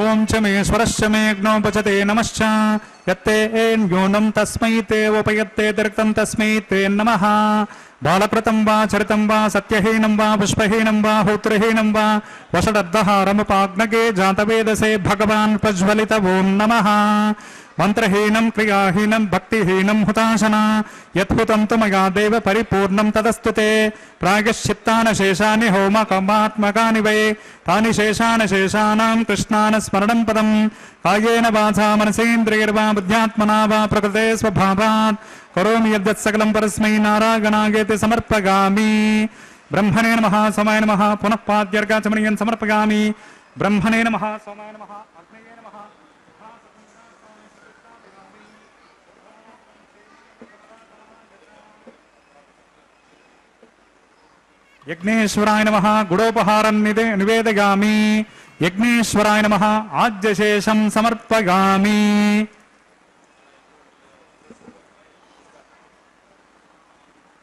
ఓం చ మే స్వరశ్చ మే జ్ఞోపచతే నమశ్చ యత్తే న్యూనం తస్మై తే ఉపయత్తే తిరక్తం తస్మై తే నమః బాలకృతం వా చరితం వా సత్యహీనం వా పుష్పహీనం వా హోత్రహీనం వా వషడర్ధహారముపాగ్నగే జాతవేదసే భగవాన్ ప్రజ్వలిత ఓం నమః మంత్రహీనం క్రియాహీనం భక్తిహీనం హుతాశన యత్హుతం తు మయా దేవ పరిపూర్ణం తదస్తు తే ప్రాయశ్చిత్తానశేషాని హోమకమాత్మకాని వై తాని శేషానశేషానాం కృష్ణాన స్మరణం పదం కాయేన వాచా మనసేంద్రియర్వా బుద్ధ్యాత్మనా వా ప్రకృతే స్వభావాత్ కరోమి యద్యత్ సకలం పరస్మై నారాయణాయేతి సమర్పయామి. బ్రహ్మణే నమః సోమాయ నమః పునః పాద్యర్గాచమనీయం సమర్పయామి. బ్రహ్మణే నమః సోమాయ నమః అగ్నయే నమః యజ్ఞేశ్వరాయ నమః గుడోపహారం నివేదయామి. యజ్ఞేశ్వరాయ నమః ఆజ్యశేషం సమర్పయామి.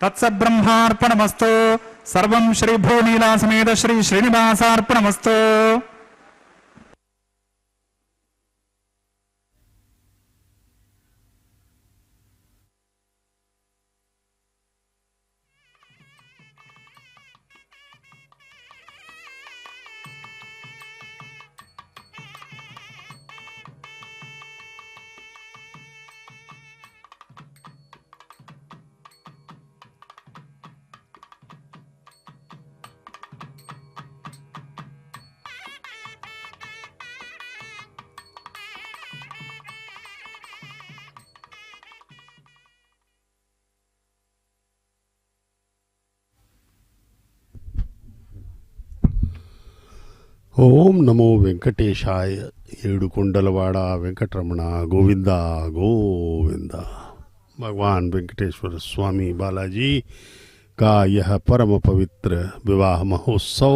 తత్సబ్రహ్మార్పణమస్తు. సర్వం శ్రీ భూనీలా సమేత శ్రీ శ్రీనివాసార్పణమస్తు. ఓం నమో వెంకటేశాయ. ఏడుకొండలవాడ వెంకటరమణ गोविंदा गोविंदा. भगवान वेंकटेश्वर स्वामी बालाजी का यह परम पवित्र विवाह महोत्सव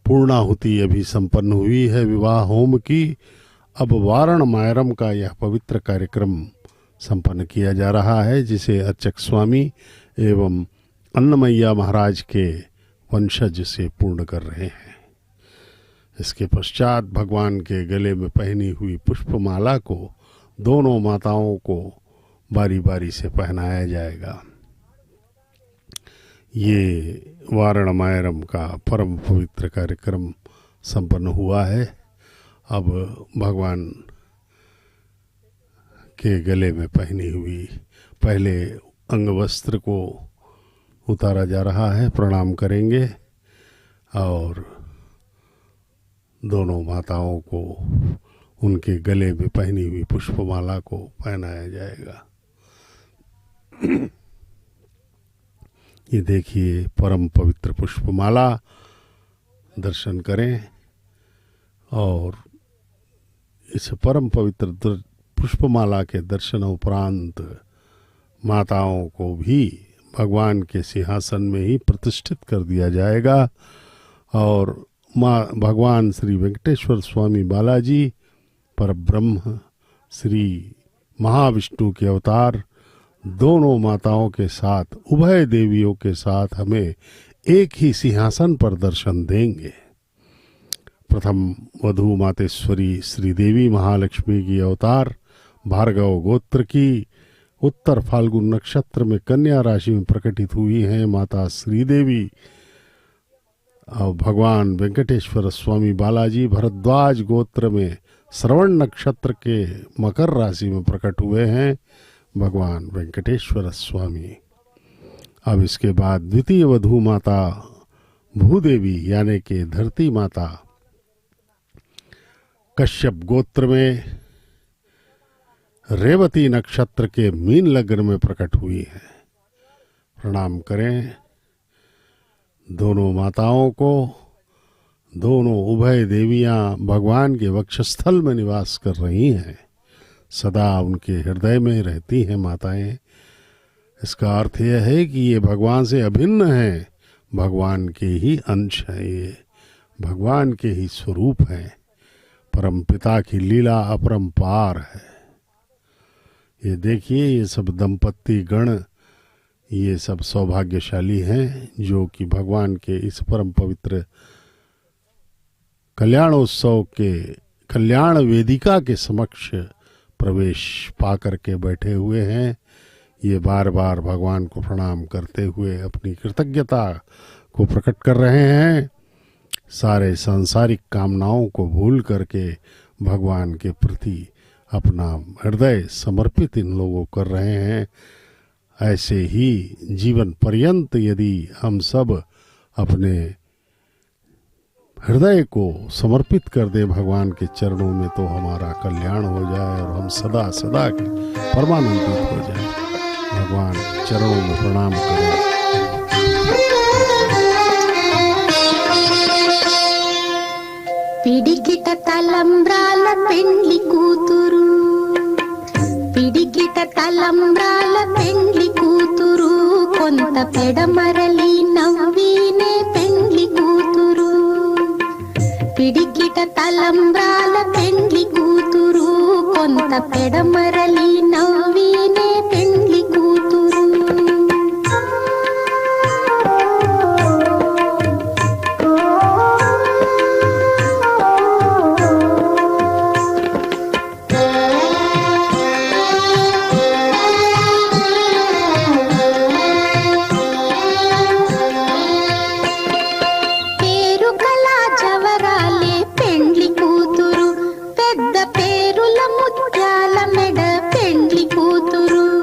पूर्णाहुति अभी संपन्न हुई है विवाह होम की. अब वारण मायरम का यह पवित्र कार्यक्रम संपन्न किया जा रहा है, जिसे अर्चक स्वामी एवं अन्नमैया महाराज के वंशज से पूर्ण कर रहे हैं. इसके पश्चात भगवान के गले में पहनी हुई पुष्पमाला को दोनों माताओं को बारी बारी से पहनाया जाएगा. ये वारण मायरम का परम पवित्र कार्यक्रम संपन्न हुआ है. अब भगवान के गले में पहनी हुई पहले अंगवस्त्र को उतारा जा रहा है. प्रणाम करेंगे और दोनों माताओं को उनके गले में पहनी हुई पुष्पमाला को पहनाया जाएगा. ये देखिए परम पवित्र पुष्पमाला दर्शन करें और इस परम पवित्र पुष्पमाला के दर्शन उपरांत माताओं को भी भगवान के सिंहासन में ही प्रतिष्ठित कर दिया जाएगा और भगवान श्री वेंकटेश्वर स्वामी बालाजी परब्रह्म श्री महाविष्णु के अवतार दोनों माताओं के साथ उभय देवियों के साथ हमें एक ही सिंहासन पर दर्शन देंगे। प्रथम वधू मातेश्वरी श्रीदेवी महालक्ष्मी की अवतार भार्गव गोत्र की उत्तर फाल्गुन नक्षत्र में कन्या राशि में प्रकटित हुई हैं माता श्रीदेवी और भगवान वेंकटेश्वर स्वामी बालाजी भरद्वाज गोत्र में श्रवण नक्षत्र के मकर राशि में प्रकट हुए हैं भगवान वेंकटेश्वर स्वामी। अब इसके बाद द्वितीय वधू माता भूदेवी यानी कि धरती माता कश्यप गोत्र में रेवती नक्षत्र के मीन लग्न में प्रकट हुई है। प्रणाम करें दोनों माताओं को। दोनों उभय देवियां भगवान के वक्षस्थल में निवास कर रही हैं, सदा उनके हृदय में रहती हैं माताएं। इसका अर्थ यह है कि ये भगवान से अभिन्न हैं, भगवान के ही अंश हैं, ये भगवान के ही स्वरूप हैं। परम पिता की लीला अपरंपार है। ये देखिए ये सब दंपत्ति गण ये सब सौभाग्यशाली हैं जो कि भगवान के इस परम पवित्र कल्याणोत्सव के कल्याण वेदिका के समक्ष प्रवेश पा करके बैठे हुए हैं। ये बार बार भगवान को प्रणाम करते हुए अपनी कृतज्ञता को प्रकट कर रहे हैं। सारे सांसारिक कामनाओं को भूल करके भगवान के प्रति अपना हृदय समर्पित इन लोगों कर रहे हैं। ऐसे ही जीवन पर्यंत यदि हम सब अपने हृदय को समर्पित कर दे भगवान के चरणों में तो हमारा कल्याण हो जाए और हम सदा सदा के परमानंदित हो जाए। भगवान के चरणों में प्रणाम करें। పిడికిట తలంబ్రాల పెండ్లి కూతురు పిడికిట తలంబ్రాల పెండ్లి కూతురు కొంత పెడమరలి నవ్వినే పెండ్లి కూతురు పిడికిట తలంబ్రాల పెండ్లి కూతురు కొంత పెడమరలి నవ్వినే పెండ్లి కూతురు ముత్యాల మెడ పెండ్లి కూతురు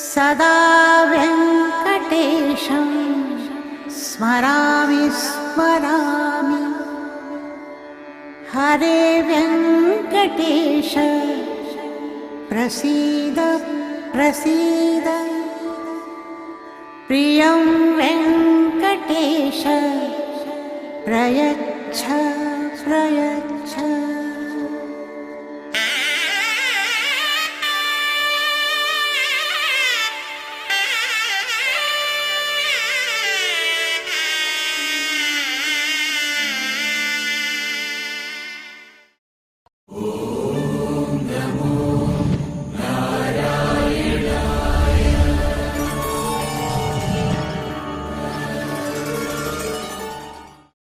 सदा वेङ्कटेशं स्मरामि स्मरामि हरे वेङ्कटेश प्रसीद प्रसीद प्रियं वेङ्कटेश प्रयच्छ प्रयच्छ